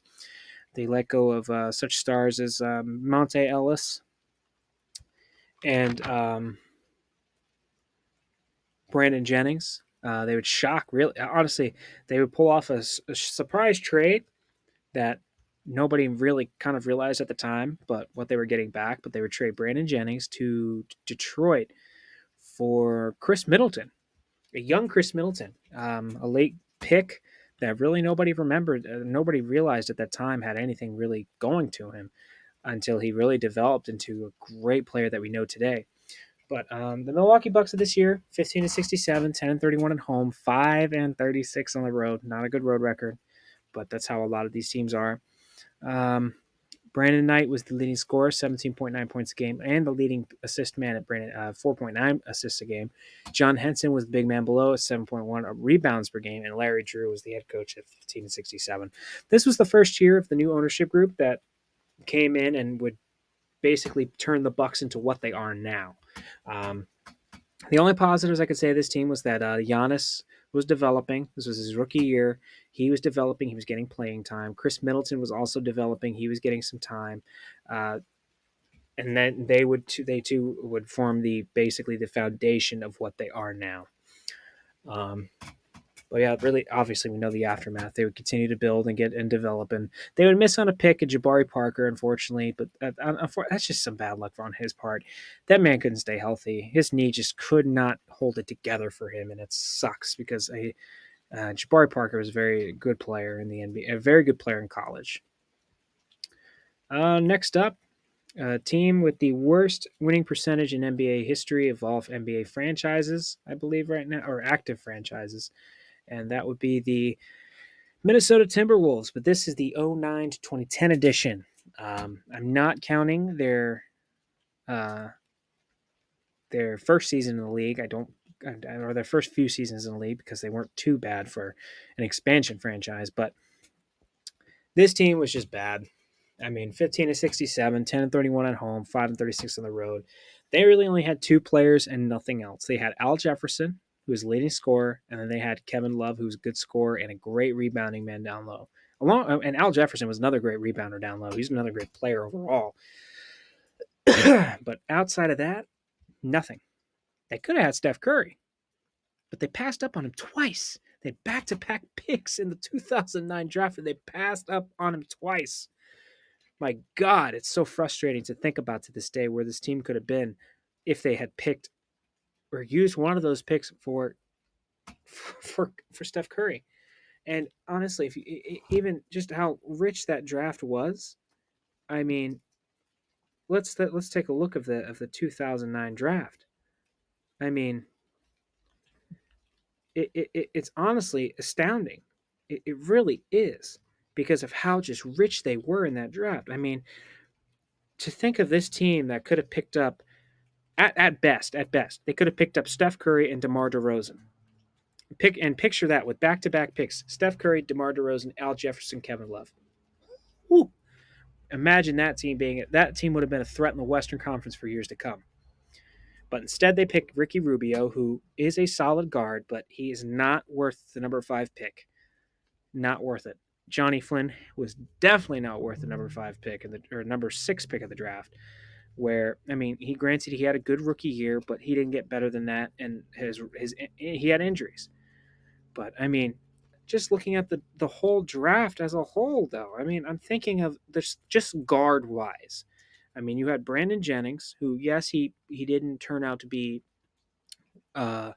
They let go of such stars as Monte Ellis and Brandon Jennings. They would shock, really. Honestly, they would pull off a surprise trade that nobody really kind of realized at the time, but what they were getting back. But they would trade Brandon Jennings to Detroit for Chris Middleton, a young Chris Middleton, a late pick that really nobody remembered, nobody realized at that time had anything really going to him until he really developed into a great player that we know today. But the Milwaukee Bucks of this year, 15-67, 10-31 at home, 5-36 on the road. Not a good road record, but that's how a lot of these teams are. Um, Brandon Knight was the leading scorer, 17.9 points a game, and the leading assist man at Brandon, 4.9 assists a game. John Henson was the big man below at 7.1 rebounds per game, and Larry Drew was the head coach at 15-67. This was the first year of the new ownership group that came in and would basically turn the Bucks into what they are now. Um, the only positives I could say of this team was that Giannis was developing. This was his rookie year. He was developing. He was getting playing time. Chris Middleton was also developing. He was getting some time. Uh, and then they too would form the basically the foundation of what they are now. Um, but yeah, really, obviously, we know the aftermath. They would continue to build and get and develop, and they would miss on a pick at Jabari Parker, unfortunately. But that's just some bad luck on his part. That man couldn't stay healthy. His knee just could not hold it together for him, and it sucks because Jabari Parker was a very good player in the NBA, a very good player in college. Next up, a team with the worst winning percentage in NBA history of all NBA franchises, I believe, right now, or active franchises, and that would be the Minnesota Timberwolves, but this is the '09 to 2010 edition. I'm not counting uh, their first season in the league. I don't, or their first few seasons in the league because they weren't too bad for an expansion franchise. But this team was just bad. I mean, 15-67, 10-31 at home, 5-36 on the road. They really only had two players and nothing else. They had Al Jefferson, who was leading scorer, and then they had Kevin Love, who was a good scorer and a great rebounding man down low. And Al Jefferson was another great rebounder down low. He's another great player overall. But outside of that, nothing. They could have had Steph Curry, but they passed up on him twice. They had back-to-back picks in the 2009 draft, and they passed up on him twice. My God, it's so frustrating to think about to this day where this team could have been if they had picked or used one of those picks for Steph Curry. And honestly, if you, even just how rich that draft was, I mean, let's take a look of the 2009 draft. I mean, it's honestly astounding. It really is because of how just rich they were in that draft. I mean, to think of this team that could have picked up at best, they could have picked up Steph Curry and DeMar DeRozan. Picture that with back-to-back picks: Steph Curry, DeMar DeRozan, Al Jefferson, Kevin Love. Woo. Imagine that team would have been a threat in the Western Conference for years to come. But instead, they picked Ricky Rubio, who is a solid guard, but he is not worth the number 5 pick. Not worth it. Johnny Flynn was definitely not worth the number 5 pick or number 6 pick of the draft. Where I mean, he had a good rookie year, but he didn't get better than that, and he had injuries. But I mean, just looking at the whole draft as a whole, though, I mean, I'm thinking of this just guard wise. I mean, you had Brandon Jennings, who yes, he didn't turn out to be uh,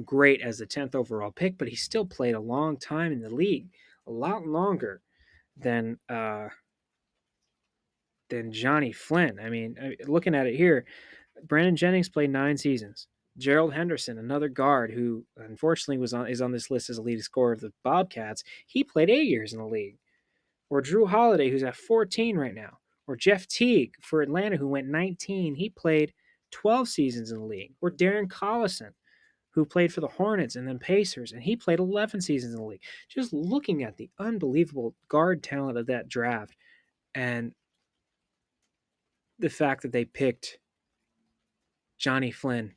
great as the 10th overall pick, but he still played a long time in the league, a lot longer than uh, than Johnny Flynn. I mean, looking at it here, Brandon Jennings played 9 seasons. Gerald Henderson, another guard who unfortunately is on this list as a leading scorer of the Bobcats, he played 8 years in the league. Or Drew Holiday, who's at 14 right now. Or Jeff Teague for Atlanta, who went 19. He played 12 seasons in the league. Or Darren Collison, who played for the Hornets and then Pacers, and he played 11 seasons in the league. Just looking at the unbelievable guard talent of that draft and the fact that they picked Johnny Flynn,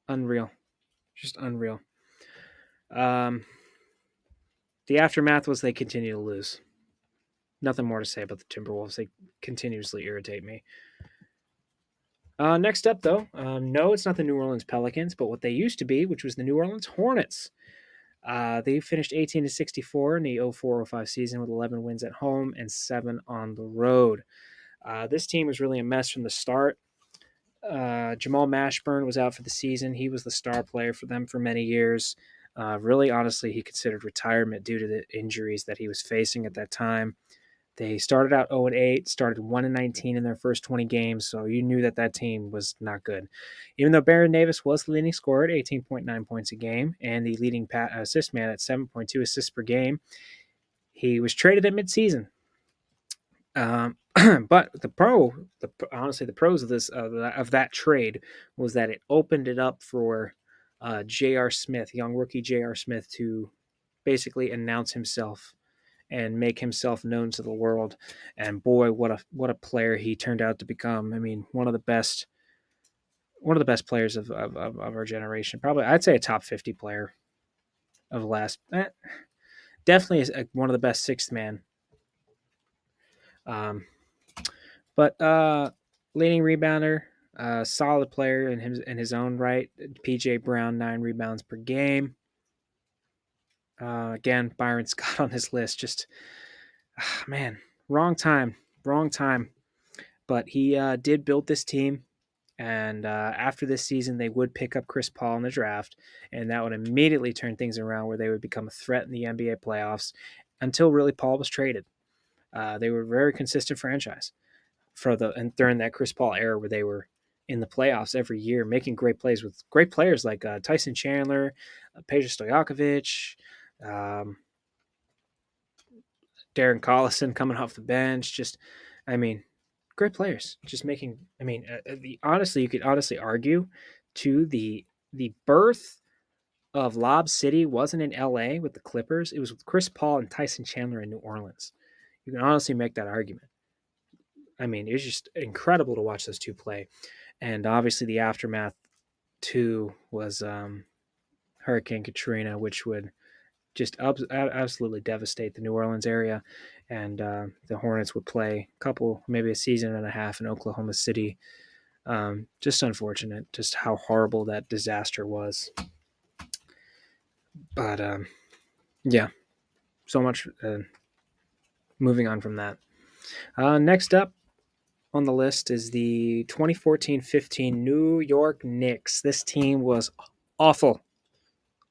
unreal. Just unreal. Um, the aftermath was they continue to lose. Nothing more to say about the Timberwolves. They continuously irritate me. Next up, though, no, it's not the New Orleans Pelicans, but what they used to be, which was the New Orleans Hornets. They finished 18-64 in the 04-05 season with 11 wins at home and 7 on the road. This team was really a mess from the start. Jamal Mashburn was out for the season. He was the star player for them for many years. Really, honestly, he considered retirement due to the injuries that he was facing at that time. They started out 0-8, started 1-19 in their first 20 games, so you knew that that team was not good. Even though Baron Davis was the leading scorer at 18.9 points a game and the leading assist man at 7.2 assists per game, he was traded at midseason. But honestly, the pros of that trade was that it opened it up for J.R. Smith, young rookie J.R. Smith, to basically announce himself and make himself known to the world. And boy, what a player he turned out to become. I mean, one of the best players of our generation. Probably, I'd say a top 50 player of the last. Definitely is one of the best sixth man. Um, but leading rebounder, solid player in his own right. PJ Brown, 9 rebounds per game. Again, Byron Scott on this list. Just man, wrong time. But he did build this team, and after this season, they would pick up Chris Paul in the draft, and that would immediately turn things around where they would become a threat in the NBA playoffs. Until really Paul was traded, they were a very consistent franchise and during that Chris Paul era where they were in the playoffs every year, making great plays with great players like Tyson Chandler, Peja Stojakovic, um, Darren Collison coming off the bench. Just, I mean, great players. Just making. I mean, honestly, you could honestly argue, to the birth of Lob City wasn't in L.A. with the Clippers. It was with Chris Paul and Tyson Chandler in New Orleans. You can honestly make that argument. I mean, it was just incredible to watch those two play. And obviously, the aftermath too was Hurricane Katrina, which would just absolutely devastate the New Orleans area. And the Hornets would play a couple, maybe a season and a half in Oklahoma City. Just unfortunate, just how horrible that disaster was. But yeah, so much. Moving on from that. Next up on the list is the 2014-15 New York Knicks. This team was awful,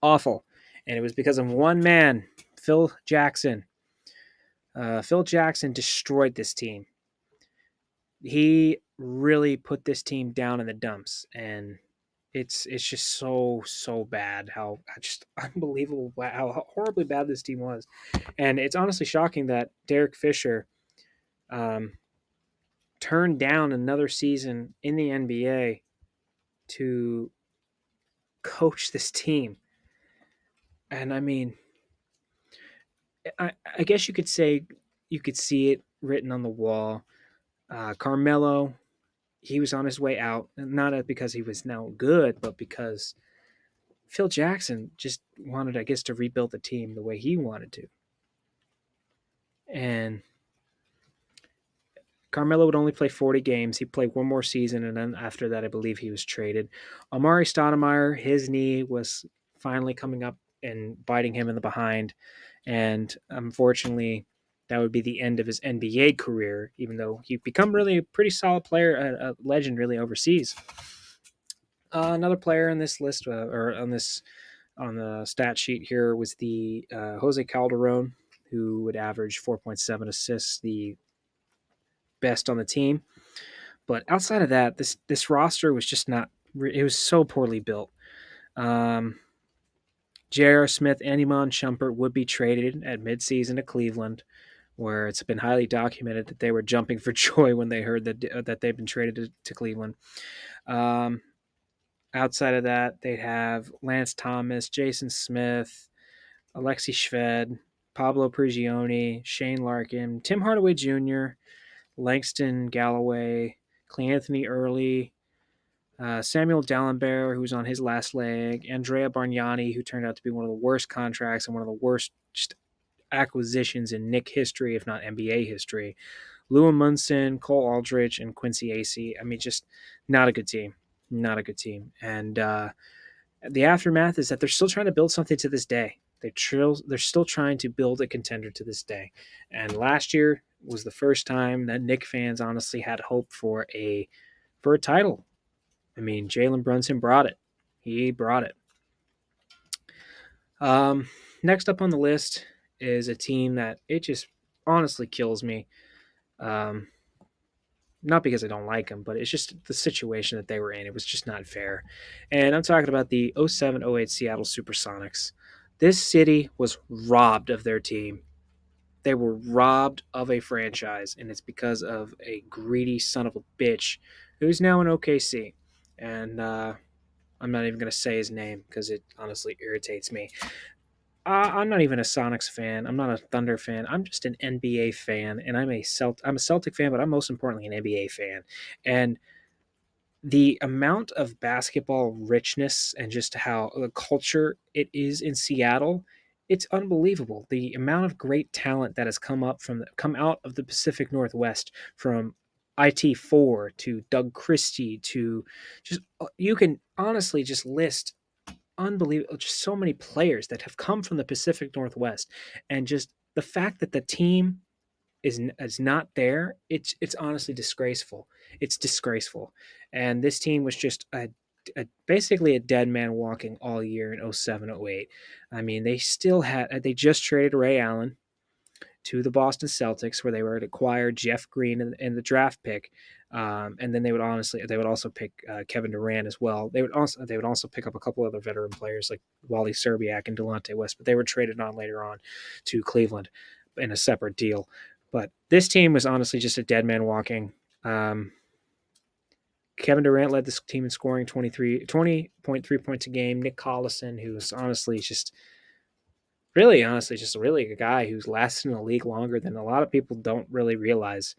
awful, and it was because of one man, Phil Jackson. Phil Jackson destroyed this team. He really put this team down in the dumps, and it's just so bad how just unbelievable how horribly bad this team was, and it's honestly shocking that Derek Fisher um, turned down another season in the NBA to coach this team. And I mean, I guess you could say you could see it written on the wall. Carmelo, he was on his way out, not because he was now good, but because Phil Jackson just wanted, I guess, to rebuild the team the way he wanted to. And Carmelo would only play 40 games. He played one more season, and then after that, I believe he was traded. Amari Stoudemire, his knee was finally coming up and biting him in the behind. And unfortunately, that would be the end of his NBA career, even though he'd become really a pretty solid player, a legend really overseas. Another player on this list, or on the stat sheet here, was the Jose Calderon, who would average 4.7 assists, the best on the team. But outside of that, this roster was just not. It was so poorly built. J.R. Smith and Iman Shumpert would be traded at midseason to Cleveland, where it's been highly documented that they were jumping for joy when they heard that they've been traded to Cleveland. Um, Outside of that, they have Lance Thomas, Jason Smith, Alexi Shved, Pablo Prigioni, Shane Larkin, Tim Hardaway Jr., Langston Galloway, Cleanthony Early, Samuel Dallenberg, who's on his last leg, Andrea Bargnani, who turned out to be one of the worst contracts and one of the worst just acquisitions in Knick history, if not NBA history, Lou Munson, Cole Aldridge, and Quincy Acey. I mean, just not a good team. Not a good team. And the aftermath is that they're still trying to build something to this day. They're still trying to build a contender to this day. And last year was the first time that Knick fans honestly had hope for a title. I mean, Jalen Brunson brought it. He brought it. Next up on the list is a team that it just honestly kills me. Um, Not because I don't like them, but it's just the situation that they were in. It was just not fair. And I'm talking about the 07-08 Seattle Supersonics. This city was robbed of their team. They were robbed of a franchise, and it's because of a greedy son of a bitch who's now in OKC. And I'm not even going to say his name because it honestly irritates me. I'm not even a Sonics fan. I'm not a Thunder fan. I'm just an NBA fan, and I'm a Celtic fan, but I'm most importantly an NBA fan. And the amount of basketball richness and just how the culture it is in Seattle, it's unbelievable. The amount of great talent that has come out of the Pacific Northwest, from IT4 to Doug Christie to just you can honestly just list unbelievable just so many players that have come from the Pacific Northwest, and just the fact that the team is not there, it's honestly disgraceful. It's disgraceful. And this team was just basically a dead man walking all year in 07-08. I mean, they just traded Ray Allen to the Boston Celtics, where they were to acquire Jeff Green in the draft pick, and then they would also pick Kevin Durant as well. They would also pick up a couple other veteran players like Wally Serbiak and Delonte West, but they were traded on later on to Cleveland in a separate deal. But this team was honestly just a dead man walking. Um, Kevin Durant led this team in scoring 20.3 points a game. Nick Collison, who's honestly just really honestly just really a guy who's lasted in the league longer than a lot of people don't really realize.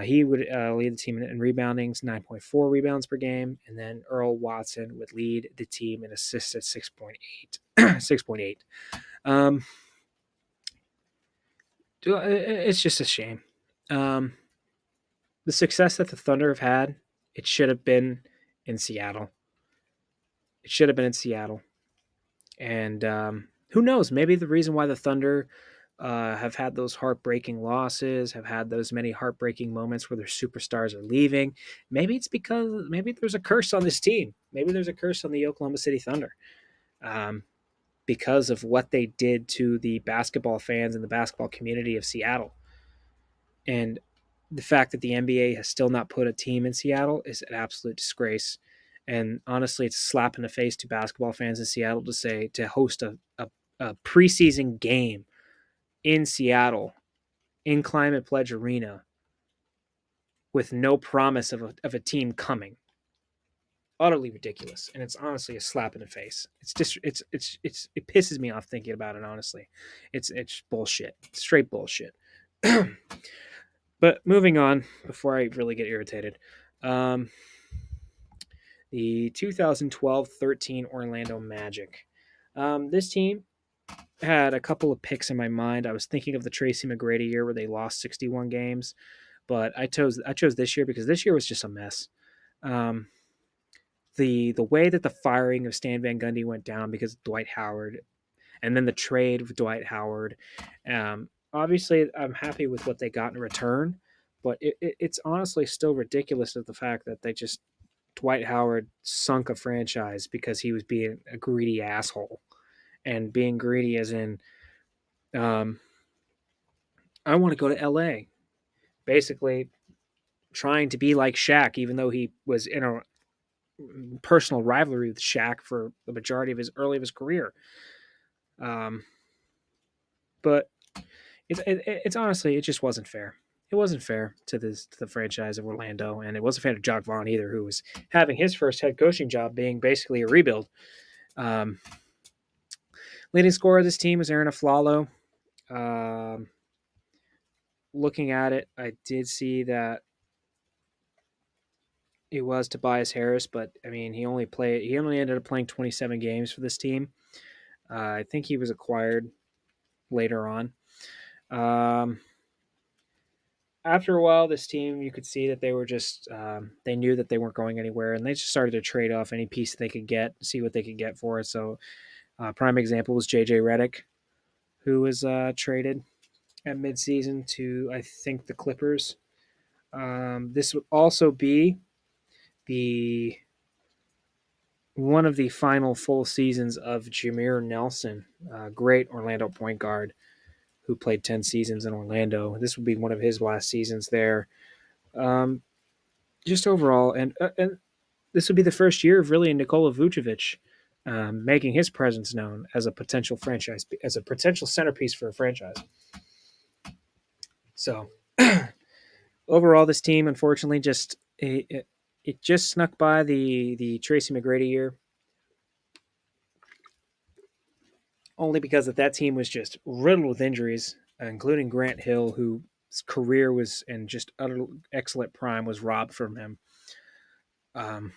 He would lead the team in reboundings, 9.4 rebounds per game, and then Earl Watson would lead the team in assists at 6.8. 6.8. Um, it's just a shame. Um, the success that the Thunder have had, it should have been in Seattle. It should have been in Seattle. And who knows? Maybe the reason why the Thunder have had those heartbreaking losses, have had those many heartbreaking moments where their superstars are leaving. Maybe it's because maybe there's a curse on this team. Maybe there's a curse on the Oklahoma City Thunder um, because of what they did to the basketball fans and the basketball community of Seattle. And the fact that the NBA has still not put a team in Seattle is an absolute disgrace. And honestly, it's a slap in the face to basketball fans in Seattle to host a preseason game in Seattle in Climate Pledge Arena with no promise of a team coming. Utterly ridiculous, and it's honestly a slap in the face. It pisses me off thinking about it. Honestly, it's bullshit, straight bullshit. But moving on, before I really get irritated, um, the 2012-13 Orlando Magic. This team had a couple of picks in my mind. I was thinking of the Tracy McGrady year where they lost 61 games, but I chose this year because this year was just a mess. Um, the way that the firing of Stan Van Gundy went down because of Dwight Howard, and then the trade with Dwight Howard. Obviously, I'm happy with what they got in return, but it's honestly still ridiculous of the fact that they just Dwight Howard sunk a franchise because he was being a greedy asshole, and being greedy as in, um, I want to go to LA, basically trying to be like Shaq, even though he was in a personal rivalry with Shaq for the majority of his career. Um, but it's honestly it just wasn't fair. It wasn't fair to the franchise of Orlando, and it wasn't fair to Jock Vaughn either, who was having his first head coaching job being basically a rebuild. Um, Leading scorer of this team is Aaron Aflalo. Um, Looking at it, I did see that it was Tobias Harris, but I mean he only ended up playing 27 games for this team. I think he was acquired later on. Um, after a while, this team, you could see that they were just they knew that they weren't going anywhere, and they just started to trade off any piece they could get, see what they could get for it. So, prime example was JJ Redick, who was traded at midseason to, I think, the Clippers. This would also be the one of the final full seasons of Jameer Nelson, great Orlando point guard who played 10 seasons in Orlando. This would be one of his last seasons there. Um, just overall, and this would be the first year of really Nikola Vucevic making his presence known as a potential franchise, as a potential centerpiece for a franchise. So overall, this team, unfortunately, just it just snuck by the Tracy McGrady year, only because that team was just riddled with injuries, including Grant Hill, whose career was in just utter excellent prime was robbed from him. Um,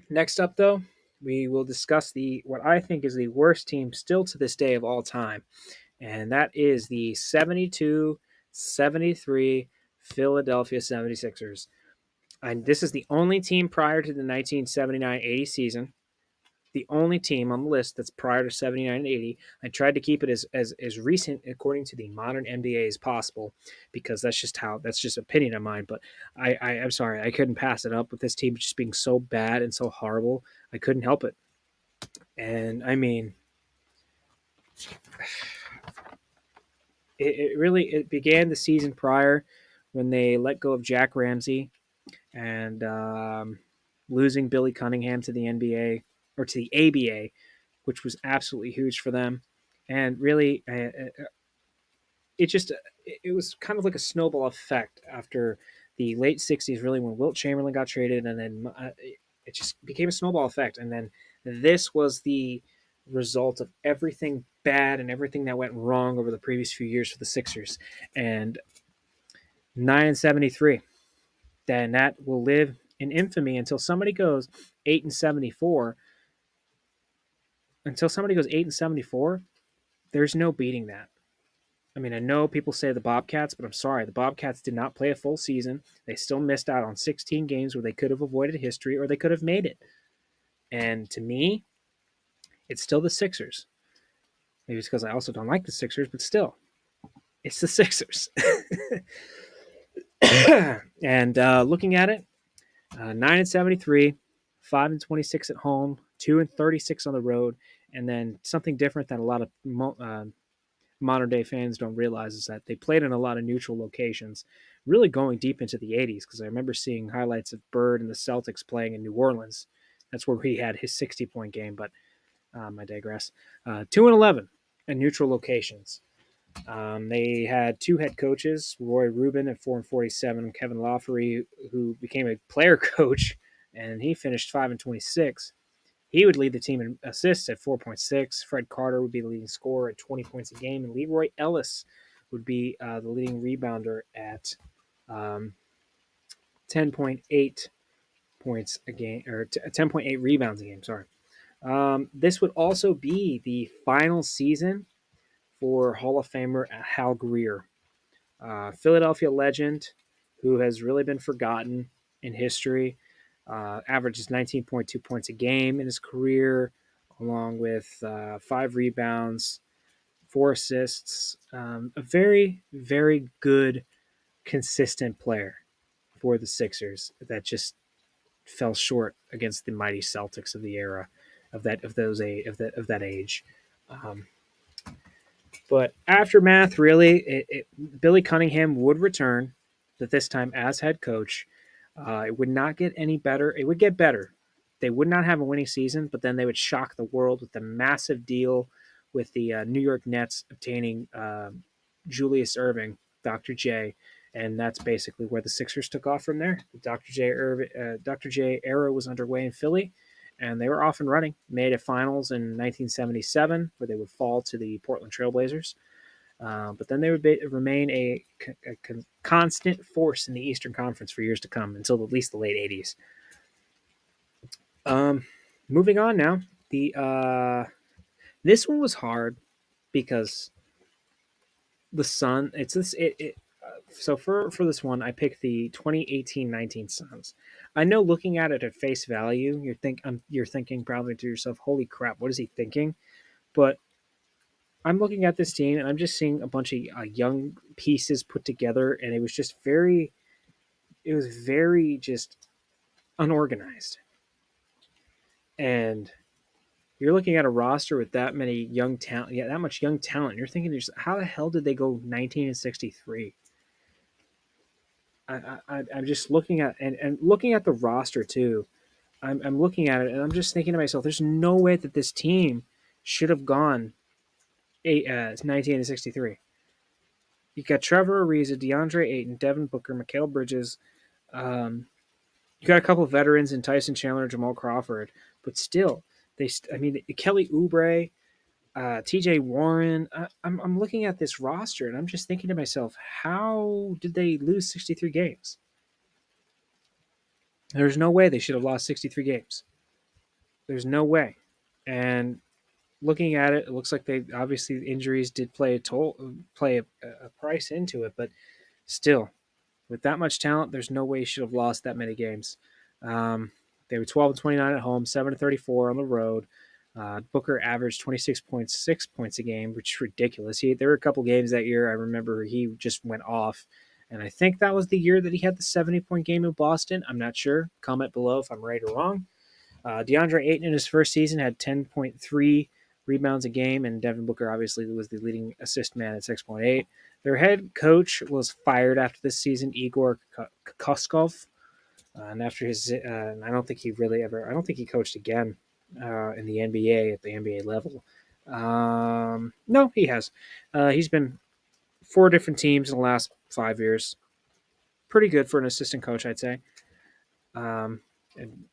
Next up, though, we will discuss the what I think is the worst team still to this day of all time, and that is the 72-73 Philadelphia 76ers. And this is the only team prior to the 1979-80 season, the only team on the list that's prior to 79 and 80. I tried to keep it as recent according to the modern NBA as possible, because that's just opinion of mine. But I'm sorry, I couldn't pass it up with this team just being so bad and so horrible. I couldn't help it. And I mean, it really it began the season prior when they let go of Jack Ramsey and losing Billy Cunningham to the NBA or to the ABA, which was absolutely huge for them. And really, it just it was kind of like a snowball effect after the late 60s, really, when Wilt Chamberlain got traded, and then it just became a snowball effect. And then this was the result of everything bad and everything that went wrong over the previous few years for the Sixers. And 9-73, then that will live in infamy until somebody goes 8-74. Until somebody goes 8-74, there's no beating that. I mean, I know people say the Bobcats, but I'm sorry. The Bobcats did not play a full season. They still missed out on 16 games where they could have avoided history or they could have made it. And to me, it's still the Sixers. Maybe it's because I also don't like the Sixers, but still, it's the Sixers. And looking at it, 9-73, 5-26 at home, 2-36 on the road, and then something different that a lot of modern day fans don't realize is that they played in a lot of neutral locations, really going deep into the 80s. Because I remember seeing highlights of Bird and the Celtics playing in New Orleans. That's where he had his 60-point game, but I digress. 2-11 in neutral locations. They had two head coaches, Roy Rubin at 4-47, and Kevin Lawfrey, who became a player coach, and he finished 5-26. He would lead the team in assists at 4.6. Fred Carter would be the leading scorer at 20 points a game, and Leroy Ellis would be the leading rebounder at 10.8 points a game, or 10.8 rebounds a game. Sorry. This would also be the final season for Hall of Famer Hal Greer, Philadelphia legend who has really been forgotten in history. Averages 19.2 points a game in his career, along with 5 rebounds, 4 assists. A very, very good, consistent player for the Sixers that just fell short against the mighty Celtics of the era of that age. Um, But aftermath, really, Billy Cunningham would return, but this time as head coach. It would not get any better. It would get better. They would not have a winning season, but then they would shock the world with a massive deal with the New York Nets obtaining Julius Irving, Dr. J, and that's basically where the Sixers took off from there. The Dr. J era was underway in Philly, and they were off and running. Made a finals in 1977, where they would fall to the Portland Trailblazers. But then they would remain a constant force in the Eastern Conference for years to come, until at least the late 80s. Moving on now. This one was hard because the Sun. It's this. So for this one, I picked the 2018-19 Suns. I know, looking at it at face value, you're thinking probably to yourself, "Holy crap, what is he thinking?" But I'm looking at this team and I'm just seeing a bunch of young pieces put together, and it was very just unorganized. And you're looking at a roster with that many young talent, yeah, that much young talent. You're thinking, how the hell did they go 19-63? I'm just looking at and looking at the roster too. I'm looking at it and I'm just thinking to myself, there's no way that this team should have gone 19-63. You got Trevor Ariza, DeAndre Ayton, Devin Booker, Mikal Bridges. You got a couple of veterans in Tyson Chandler, Jamal Crawford, but still, I mean, Kelly Oubre, TJ Warren. I'm looking at this roster and I'm just thinking to myself, how did they lose 63 games? There's no way they should have lost 63 games. There's no way. And looking at it, it looks like they obviously injuries did play a price into it, but still, with that much talent, there's no way you should have lost that many games. They were 12-29 at home, 7-34 on the road. Booker averaged 26.6 points a game, which is ridiculous. There were a couple games that year I remember he just went off, and I think that was the year that he had the 70-point game in Boston. I'm not sure. Comment below if I'm right or wrong. DeAndre Ayton in his first season had 10.3 rebounds a game, and Devin Booker obviously was the leading assist man at 6.8. Their head coach was fired after this season, Igor Koskov, and after I don't think I don't think he coached again in the NBA at the NBA level. No, he has. He's been 4 different teams in the last 5 years. Pretty good for an assistant coach, I'd say. Um, and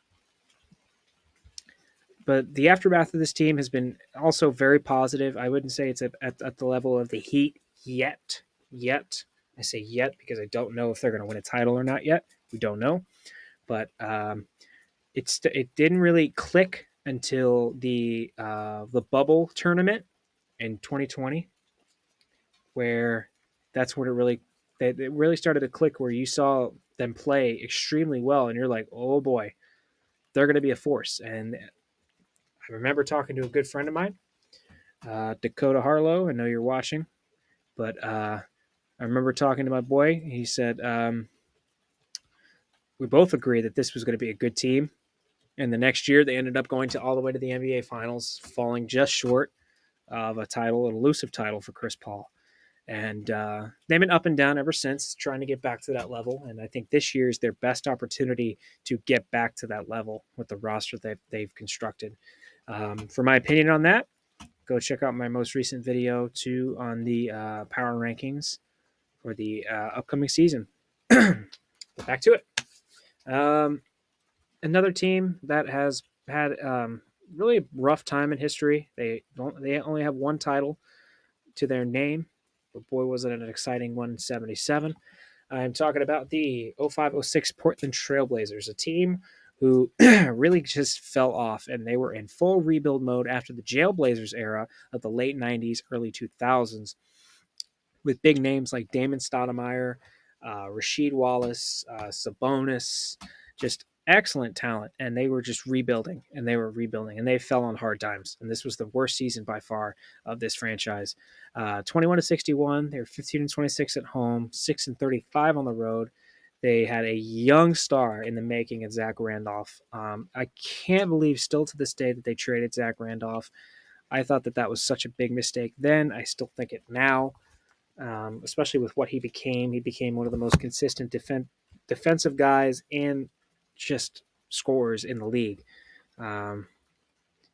But the aftermath of this team has been also very positive. I wouldn't say it's at the level of the Heat yet. Yet. I say yet because I don't know if they're going to win a title or not yet. We don't know. But it didn't really click until the bubble tournament in 2020, where that's when it really started to click, where you saw them play extremely well, and you're like, oh boy, they're going to be a force. And I remember talking to a good friend of mine, Dakota Harlow. I know you're watching, but I remember talking to my boy. He said we both agreed that this was going to be a good team. And the next year, they ended up going to all the way to the NBA Finals, falling just short of a title, an elusive title for Chris Paul. And they've been up and down ever since, trying to get back to that level. And I think this year is their best opportunity to get back to that level with the roster they've constructed. For my opinion on that, go check out my most recent video too on the power rankings for the upcoming season. Back to it. Another team that has had really a rough time in history. They only have one title to their name, but boy, was it an exciting one in '77. I'm talking about the 05-06 Portland Trailblazers, a team who really just fell off, and they were in full rebuild mode after the Jailblazers era of the late 90s, early 2000s, with big names like Damon Stoudemire, Rasheed Wallace, Sabonis, just excellent talent. And they were just rebuilding, and they were rebuilding, and they fell on hard times. And this was the worst season by far of this franchise. 21-61, they were 15-26 at home, 6-35 on the road. They had a young star in the making at Zach Randolph. I can't believe still to this day that they traded Zach Randolph. I thought that was such a big mistake then. I still think it now, especially with what he became. He became one of the most consistent defensive guys and just scorers in the league. Um,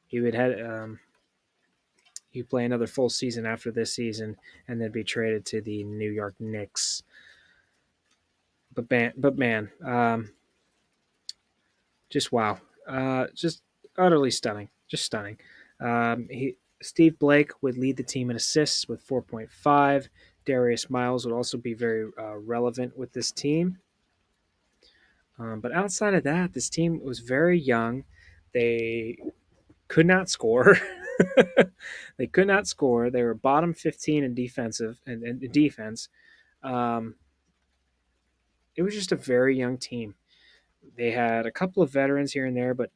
he would had he'd play another full season after this season, and then be traded to the New York Knicks. But man, just wow, just utterly stunning, just stunning. Steve Blake would lead the team in assists with 4.5. Darius Miles would also be very relevant with this team. But outside of that, this team was very young. They could not score. They could not score. They were bottom 15 in defensive and defense. Um, it was just a very young team. They had a couple of veterans here and there, but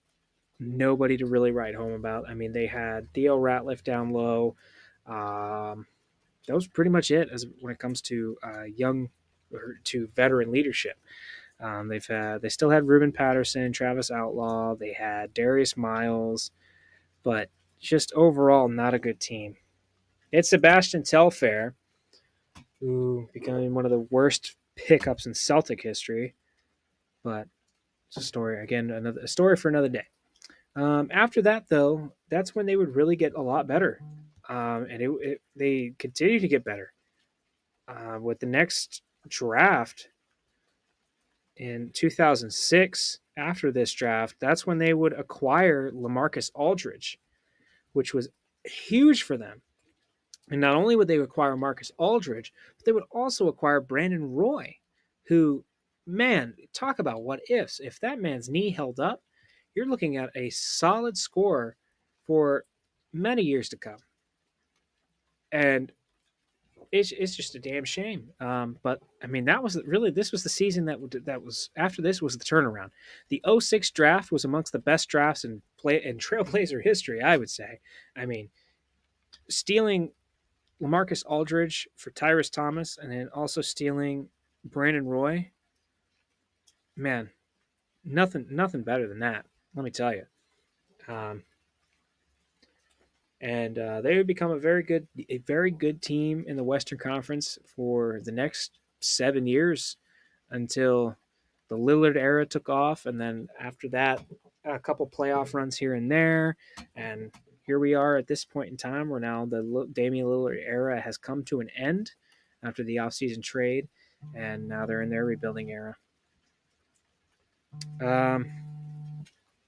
nobody to really write home about. I mean, they had Theo Ratliff down low. Um, that was pretty much it as when it comes to young or to veteran leadership. They still had Ruben Patterson, Travis Outlaw. They had Darius Miles, but just overall not a good team. It's Sebastian Telfair, who became one of the worst pickups in Celtic history, but it's a story again, another a story for another day. After that, though, that's when they would really get a lot better, they continue to get better. With the next draft in 2006, after this draft, that's when they would acquire LaMarcus Aldridge, which was huge for them. And not only would they acquire Marcus Aldridge, but they would also acquire Brandon Roy, who, man, talk about what ifs. If that man's knee held up, you're looking at a solid scorer for many years to come. And it's just a damn shame. But I mean, that was really this was the season that was after this was the turnaround. The '06 draft was amongst the best drafts in Trailblazer history, I would say. I mean, stealing LaMarcus Aldridge for Tyrus Thomas, and then also stealing Brandon Roy. Man, nothing better than that. Let me tell you. Um, and they would become a very good team in the Western Conference for the next 7 years until the Lillard era took off, and then after that, a couple playoff runs here and there, and here we are at this point in time where now the Damian Lillard era has come to an end after the offseason trade, and now they're in their rebuilding era. Um,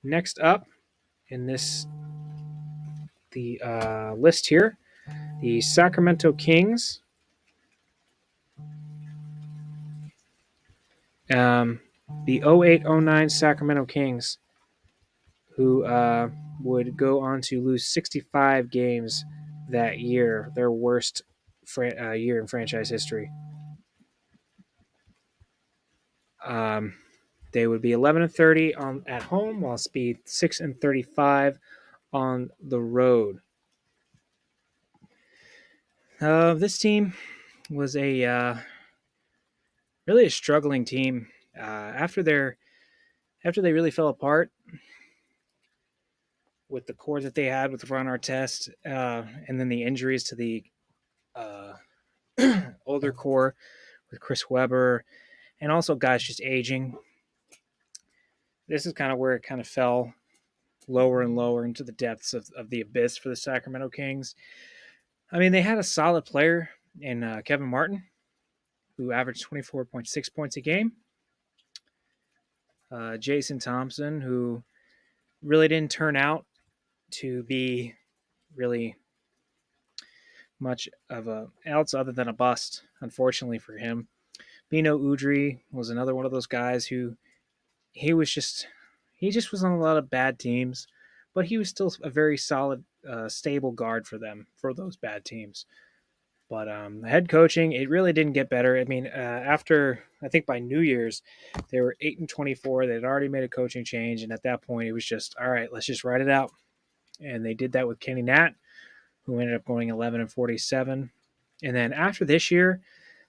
Next up in the list here, the Sacramento Kings. Um, the 08-09 Sacramento Kings, who would go on to lose 65 games that year, their worst year in franchise history. Um, they would be 11-30 at home, while be 6-35 on the road. This team was a really a struggling team after they really fell apart with the core that they had with Ron Artest, and then the injuries to the uh, older core with Chris Webber, and also guys just aging. This is kind of where it kind of fell lower and lower into the depths of the abyss for the Sacramento Kings. I mean, they had a solid player in Kevin Martin, who averaged 24.6 points a game. Jason Thompson, who really didn't turn out to be really much of a else other than a bust, unfortunately for him. Bino Udry was another one of those guys who he was just he just was on a lot of bad teams, but he was still a very solid, stable guard for them for those bad teams. But the head coaching, it really didn't get better. I mean, after I think by New Year's, they were 8-24. They had already made a coaching change, and at that point, it was just all right. Let's just write it out. And they did that with Kenny Nat, who ended up going 11-47. And then after this year,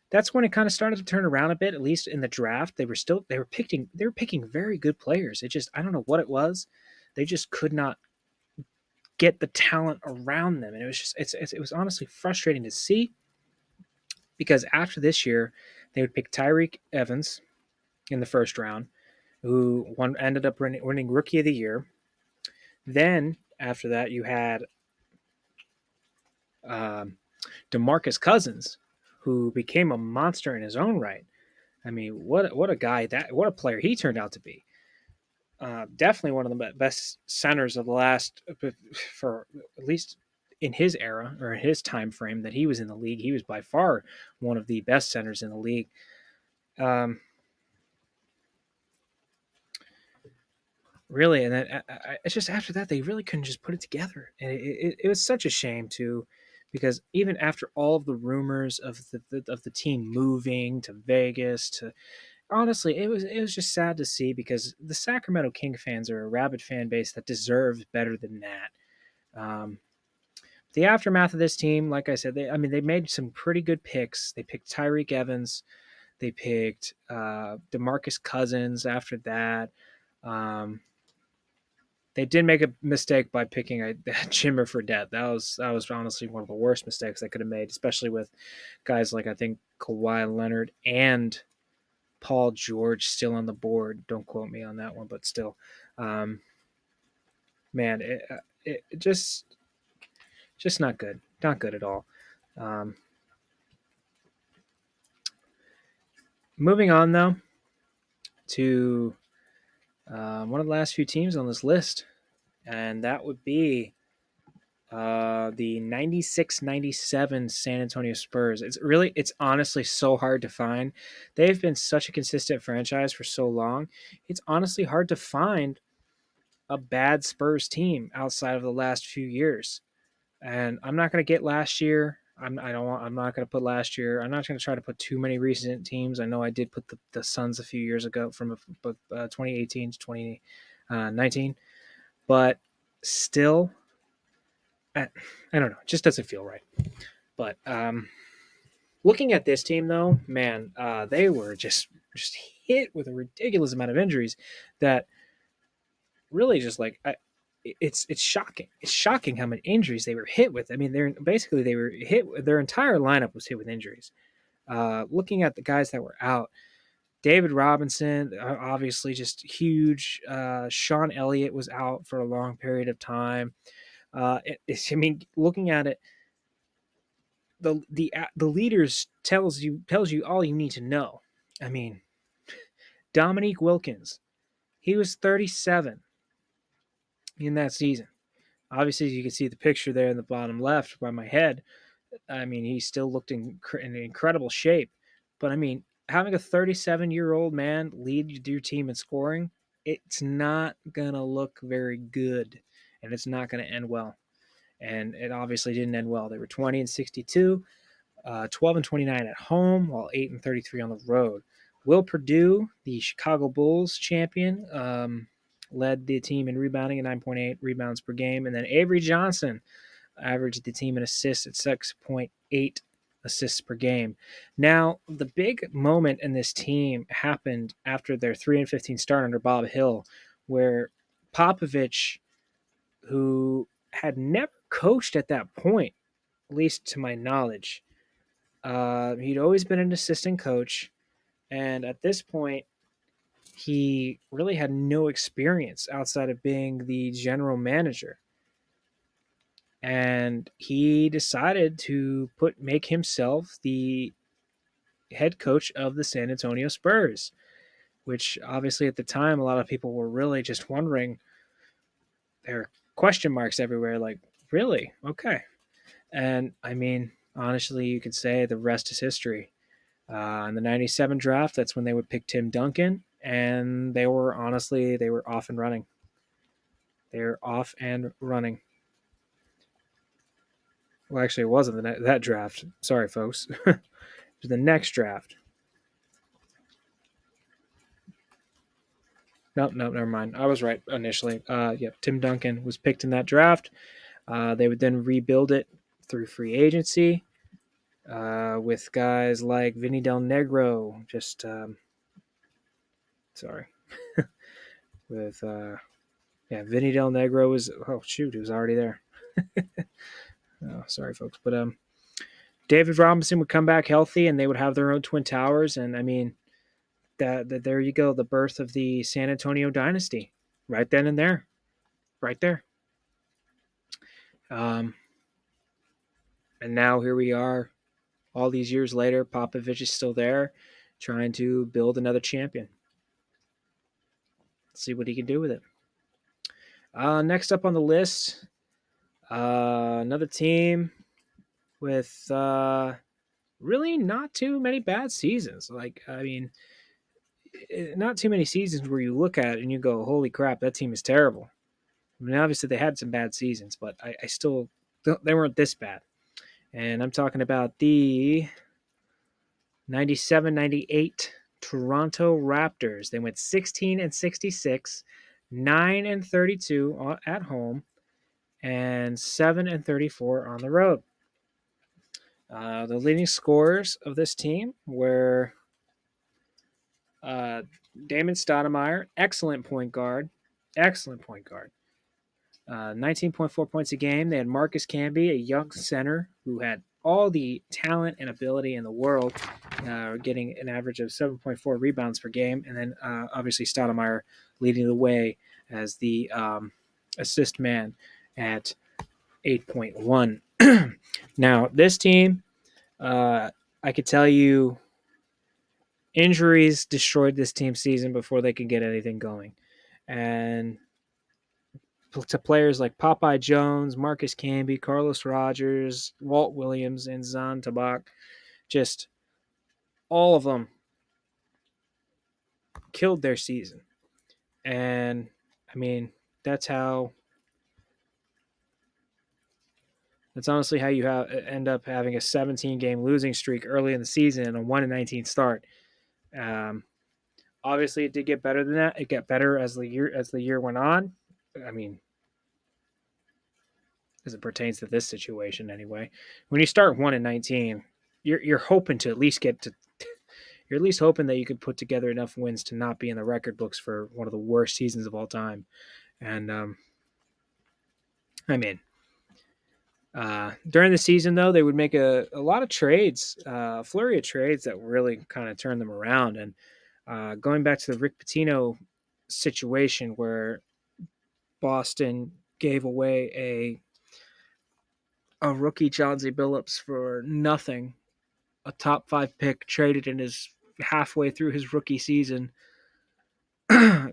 that's when it kind of started to turn around a bit. At least in the draft, they were picking very good players. It just I don't know what it was. They just could not get the talent around them, and it was just it was honestly frustrating to see, because after this year, they would pick Tyreek Evans in the first round, who ended up winning Rookie of the Year. Then after that, you had um, DeMarcus Cousins, who became a monster in his own right. I mean, what a guy what a player he turned out to be. Definitely one of the best centers of the last, for at least in his era or his time frame that he was in the league. He was by far one of the best centers in the league. Um, Really, and then it's just after that they really couldn't just put it together, and it was such a shame too, because even after all of the rumors of the team moving to Vegas to honestly, it was just sad to see because the Sacramento King fans are a rabid fan base that deserves better than that. Um, the aftermath of this team, like I said, they made some pretty good picks. They picked Tyreek Evans. They picked DeMarcus Cousins after that. Um, they did make a mistake by picking a Jimmer for debt. That was honestly one of the worst mistakes they could have made, especially with guys like I think Kawhi Leonard and Paul George still on the board. Don't quote me on that one, but still, um, man, it just not good, not good at all. Um, moving on though to one of the last few teams on this list, and that would be the 96-97 San Antonio Spurs. It's honestly so hard to find. They've been such a consistent franchise for so long. It's honestly hard to find a bad Spurs team outside of the last few years. And I'm not going to get last year. I'm not going to put last year. I'm not going to try to put too many recent teams. I know I did put the Suns a few years ago from 2018 to 2019, but still, I don't know. It just doesn't feel right. But looking at this team, though, man, they were just hit with a ridiculous amount of injuries that really just like it's shocking. It's shocking how many injuries they were hit with. I mean, they were hit. Their entire lineup was hit with injuries. Looking at the guys that were out, David Robinson, obviously just huge. Sean Elliott was out for a long period of time. I mean, looking at it, the leaders tells you all you need to know. I mean, Dominique Wilkins, he was 37 in that season. Obviously, you can see the picture there in the bottom left by my head. I mean, he still looked in incredible shape. But I mean, having a 37-year-old man lead your team in scoring, it's not gonna look very good, and it's not gonna end well. And it obviously didn't end well. They were 20-62, 12-29 at home, while 8-33 on the road. Will Purdue, the Chicago Bulls champion, led the team in rebounding at 9.8 rebounds per game, and then Avery Johnson averaged the team in assists at 6.8 assists per game. Now, the big moment in this team happened after their 3-15 start under Bob Hill, where Popovich, who had never coached at that point, at least to my knowledge, he'd always been an assistant coach, and at this point, he really had no experience outside of being the general manager. And he decided to make himself the head coach of the San Antonio Spurs, which obviously at the time a lot of people were really just wondering. There were question marks everywhere, like, really? Okay. And I mean, honestly, you could say the rest is history. In the 97 draft, that's when they would pick Tim Duncan, and they were off and running. They were off and running. Well, actually, it wasn't that draft. Sorry, folks. It was the next draft. No, no, never mind. I was right initially. Yeah, Tim Duncan was picked in that draft. They would then rebuild it through free agency with guys like Vinny Del Negro. Sorry, with yeah, Vinny Del Negro was. Oh shoot, he was already there. Oh, sorry, folks, but David Robinson would come back healthy, and they would have their own twin towers. And I mean, that there you go, the birth of the San Antonio dynasty, right then and there, right there. Um, and now here we are, all these years later. Popovich is still there, trying to build another champion. See what he can do with it. Next up on the list, another team with really not too many bad seasons. Like, I mean, not too many seasons where you look at it and you go, holy crap, that team is terrible. I mean, obviously they had some bad seasons, but I still, they weren't this bad. And I'm talking about the 97-98 Toronto Raptors. They went 16-66, 9-32 at home, and 7-34 on the road. The leading scorers of this team were uh, Damon Stoudemire, excellent point guard. 19.4 points a game. They had Marcus Camby, a young center who had all the talent and ability in the world, getting an average of 7.4 rebounds per game. And then obviously Stoudemire leading the way as the assist man at 8.1. Now, this team, I could tell you injuries destroyed this team's season before they could get anything going. And to players like Popeye Jones, Marcus Camby, Carlos Rogers, Walt Williams, and Zan Tabak, just all of them killed their season. And I mean, that's how. That's honestly how you end up having a 17-game losing streak early in the season and a 1-19 start. Um, Obviously, it did get better than that. It got better as the year went on. I mean, as it pertains to this situation, anyway. When you start 1-19, you're hoping to at least get to. You're at least hoping that you could put together enough wins to not be in the record books for one of the worst seasons of all time. And I mean, during the season, though, they would make a lot of trades, a flurry of trades that really kind of turned them around. And going back to the Rick Pitino situation where Boston gave away a rookie Chauncey Billups for nothing, a top 5 pick traded in his halfway through his rookie season.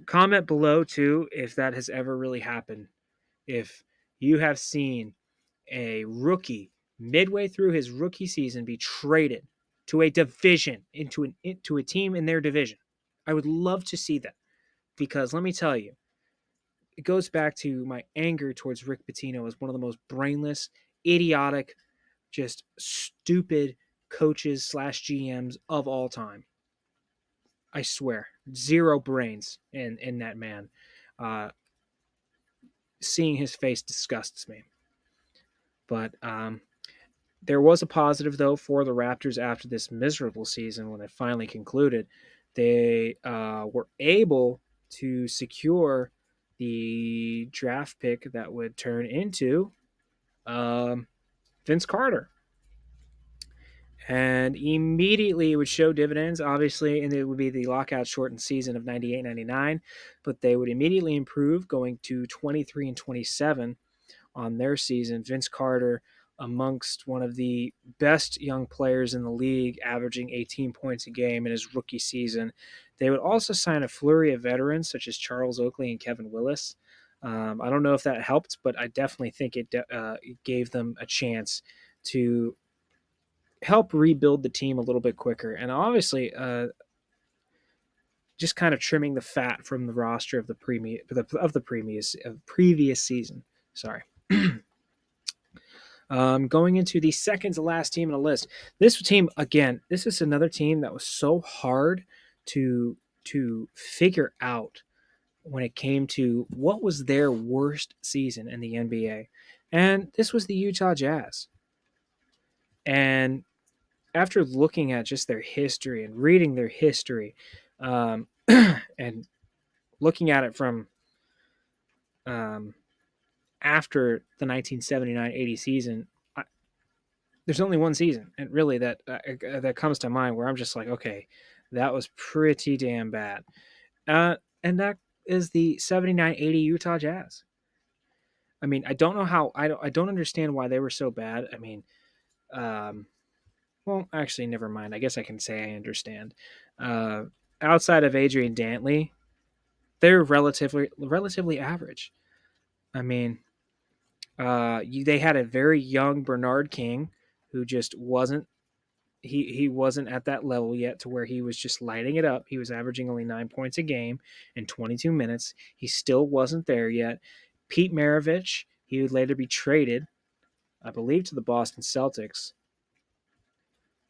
Comment below too if that has ever really happened. If you have seen a rookie midway through his rookie season be traded to a division into a team in their division, I would love to see that, because let me tell you, it goes back to my anger towards Rick Pitino as one of the most brainless, idiotic, just stupid coaches / GMs of all time. I swear, zero brains in that man. Seeing his face disgusts me. But there was a positive, though, for the Raptors after this miserable season when it finally concluded. They were able to secure the draft pick that would turn into Vince Carter. And immediately it would show dividends, obviously, and it would be the lockout shortened season of 98-99, but they would immediately improve, going to 23-27 on their season. Vince Carter, amongst one of the best young players in the league, averaging 18 points a game in his rookie season. They would also sign a flurry of veterans such as Charles Oakley and Kevin Willis. I don't know if that helped, but I definitely think it gave them a chance to help rebuild the team a little bit quicker. And obviously, just kind of trimming the fat from the roster of the previous season. Sorry. Going into the second to last team on the list. This team, again, this is another team that was so hard to figure out when it came to what was their worst season in the NBA. And this was the Utah Jazz. And after looking at just their history and reading their history, and looking at it from after the 1979-80 season, there's only one season, and really that comes to mind where I'm just like, okay, that was pretty damn bad, and that is the 79-80 Utah Jazz. I mean, I don't know how I don't understand why they were so bad. I mean, well, actually, never mind. I guess I can say I understand. Outside of Adrian Dantley, they're relatively average. I mean, they had a very young Bernard King who just wasn't he wasn't at that level yet to where he was just lighting it up. He was averaging only 9 points a game in 22 minutes. He still wasn't there yet. Pete Maravich, he would later be traded, I believe, to the Boston Celtics.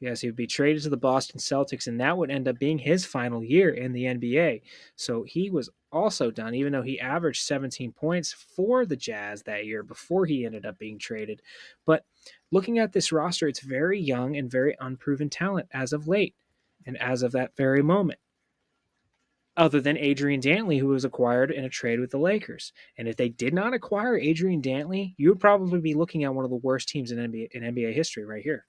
Yes, he would be traded to the Boston Celtics, and that would end up being his final year in the NBA. So he was also done, even though he averaged 17 points for the Jazz that year before he ended up being traded. But looking at this roster, it's very young and very unproven talent as of late and as of that very moment, other than Adrian Dantley, who was acquired in a trade with the Lakers. And if they did not acquire Adrian Dantley, you would probably be looking at one of the worst teams in NBA history right here.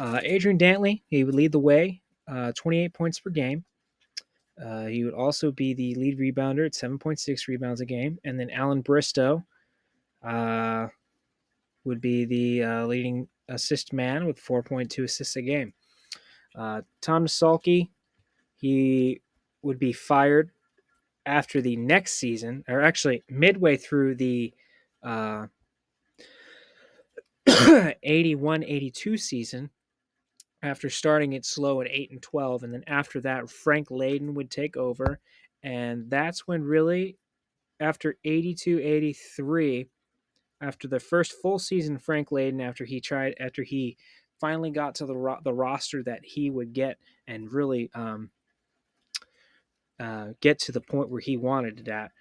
Adrian Dantley, he would lead the way, 28 points per game. He would also be the lead rebounder at 7.6 rebounds a game. And then Alan Bristow uh, would be the leading assist man with 4.2 assists a game. Tom Sulky, he would be fired after the next season, or actually midway through the uh, 81-82 season, after starting it slow at 8-12, and then after that Frank Layden would take over, and that's when really after 82-83, after the first full season Frank Layden, after he finally got to the roster that he would get and really get to the point where he wanted it at.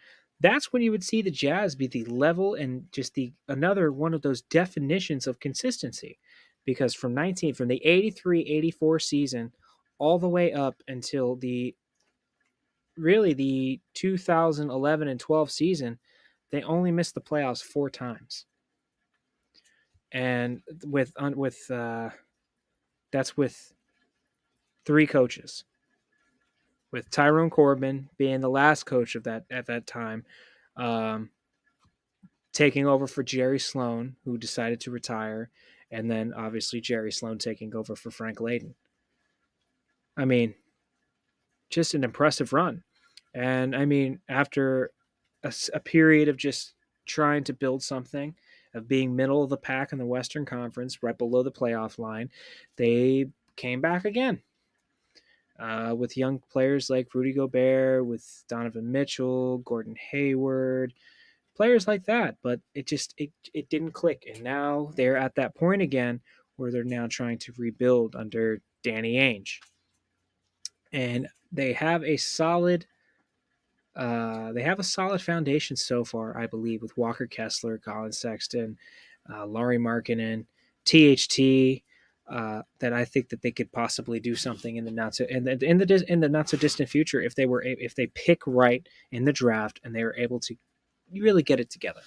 That's when you would see the Jazz be the level and just the another one of those definitions of consistency, because from the 83-84 season all the way up until the 2011 and 12 season, they only missed the playoffs 4 times, and that's with 3 coaches, with Tyrone Corbin being the last coach of that at that time, um, taking over for Jerry Sloan, who decided to retire, and then obviously Jerry Sloan taking over for Frank Layden. I mean, just an impressive run. And I mean, after a period of just trying to build something, of being middle of the pack in the Western Conference, right below the playoff line, they came back again. With young players like Rudy Gobert, with Donovan Mitchell, Gordon Hayward, players like that, but it didn't click, and now they're at that point again where they're now trying to rebuild under Danny Ainge, and they have a solid foundation so far, I believe, with Walker Kessler, Colin Sexton, Laurie Markkinen, THT. That I think that they could possibly do something in the not so distant future if they pick right in the draft and they were able to really get it together.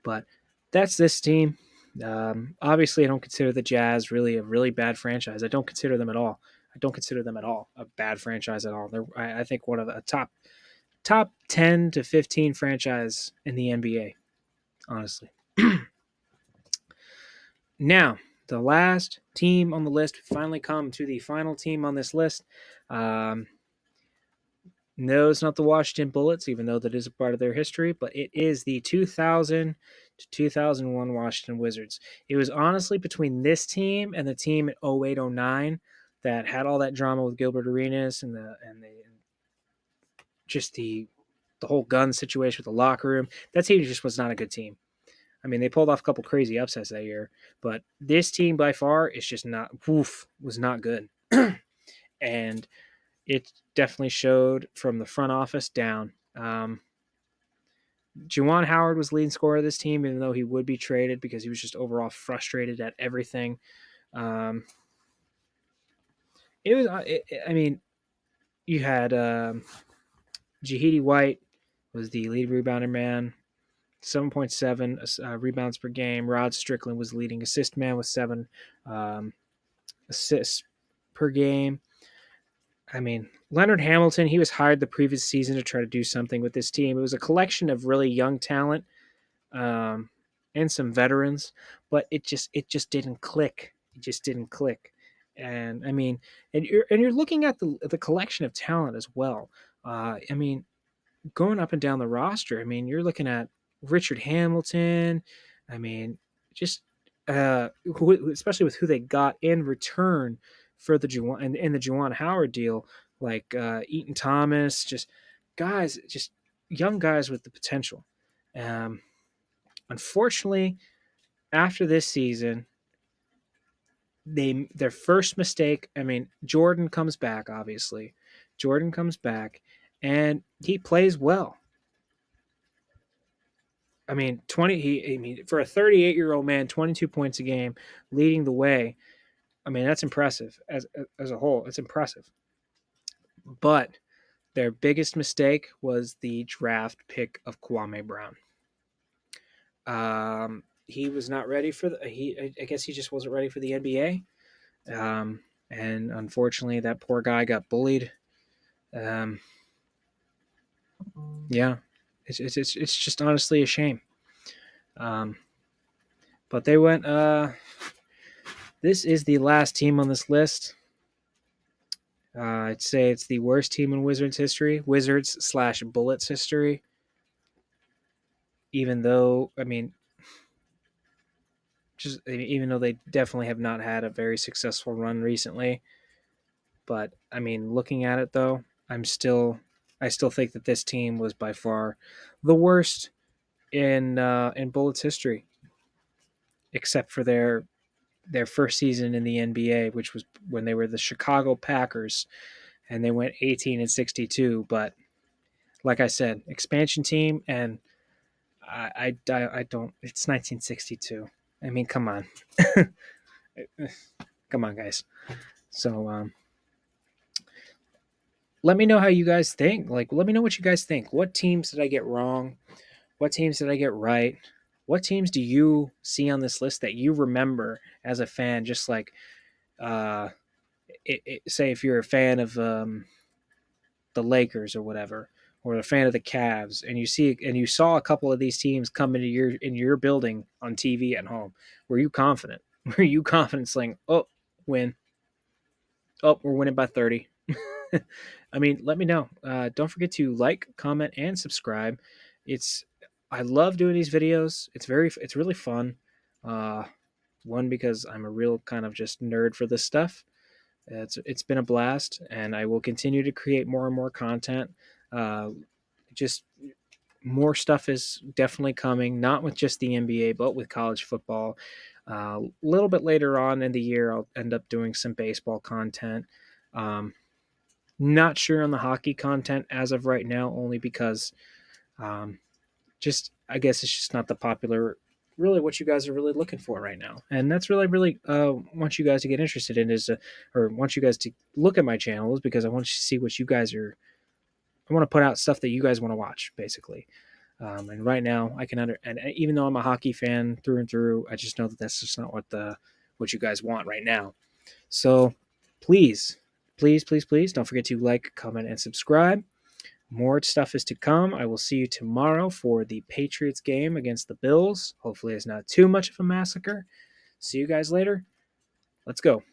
But that's this team. Obviously, I don't consider the Jazz really a really bad franchise. I don't consider them at all. I don't consider them at all a bad franchise at all. I think one of the top 10 to 15 franchise in the NBA, honestly. Now, the last team on the list, we finally come to the final team on this list. No, it's not the Washington Bullets, even though that is a part of their history, but it is the 2000 to 2001 Washington Wizards. It was honestly between this team and the team at 08-09 that had all that drama with Gilbert Arenas and the whole gun situation with the locker room. That team just was not a good team. I mean, they pulled off a couple crazy upsets that year, but this team by far is just was not good. And it definitely showed from the front office down. Juwan Howard was leading scorer of this team, even though he would be traded because he was just overall frustrated at everything. It was, I mean, you had Jahidi White was the lead rebounder man, 7.7 rebounds per game. Rod Strickland was leading assist man with 7 assists per game. I mean, Leonard Hamilton, he was hired the previous season to try to do something with this team. It was a collection of really young talent and some veterans, but it just didn't click. It just didn't click. And I mean, and you're looking at the collection of talent as well. I mean, going up and down the roster, I mean, you're looking at Richard Hamilton. I mean, just especially with who they got in return for the in the Juwan Howard deal, like Eaton Thomas, just young guys with the potential. Unfortunately, after this season, their first mistake. I mean, Jordan comes back. Obviously, Jordan comes back, and he plays well. I mean, for a 38-year-old man, 22 points a game, leading the way. I mean, that's impressive as a whole. It's impressive. But their biggest mistake was the draft pick of Kwame Brown. He was not ready for the. I guess he just wasn't ready for the NBA. And unfortunately, that poor guy got bullied. Um, yeah, it's just honestly a shame. Um, but they went. This is the last team on this list. I'd say it's the worst team in Wizards history, Wizards/Bullets history. Even though, I mean, even though they definitely have not had a very successful run recently, but I mean, looking at it though, I still think that this team was by far the worst in Bullets history, except for their first season in the NBA, which was when they were the Chicago Packers, and they went 18-62. But like I said, expansion team, and I don't. It's 1962. I mean, come on, come on, guys. So let me know how you guys think. Like, let me know what you guys think. What teams did I get wrong? What teams did I get right? What teams do you see on this list that you remember as a fan? Just like, uh, say if you're a fan of the Lakers or whatever, or a fan of the Cavs, and you saw a couple of these teams come into your building on TV at home, were you confident? Were you confident saying, "Oh, win! Oh, we're winning by 30"? I mean, let me know. Don't forget to like, comment, and subscribe. It's I love doing these videos. It's really fun. Uh, One, because I'm a real kind of just nerd for this stuff. It's been a blast, and I will continue to create more and more content. Uh, just more stuff is definitely coming, not with just the NBA, but with college football. A little bit later on in the year, I'll end up doing some baseball content. Um, Not sure on the hockey content as of right now, only because um, just I guess it's just not the popular, really what you guys are really looking for right now, and that's really want you guys to get interested in or want you guys to look at my channels because I want you to see what you guys are. I want to put out stuff that you guys want to watch, basically. And right now, I can and even though I'm a hockey fan through and through, I just know that that's just not what you guys want right now. So please, please don't forget to like, comment, and subscribe. More stuff is to come. I will see you tomorrow for the Patriots game against the Bills. Hopefully, it's not too much of a massacre. See you guys later. Let's go.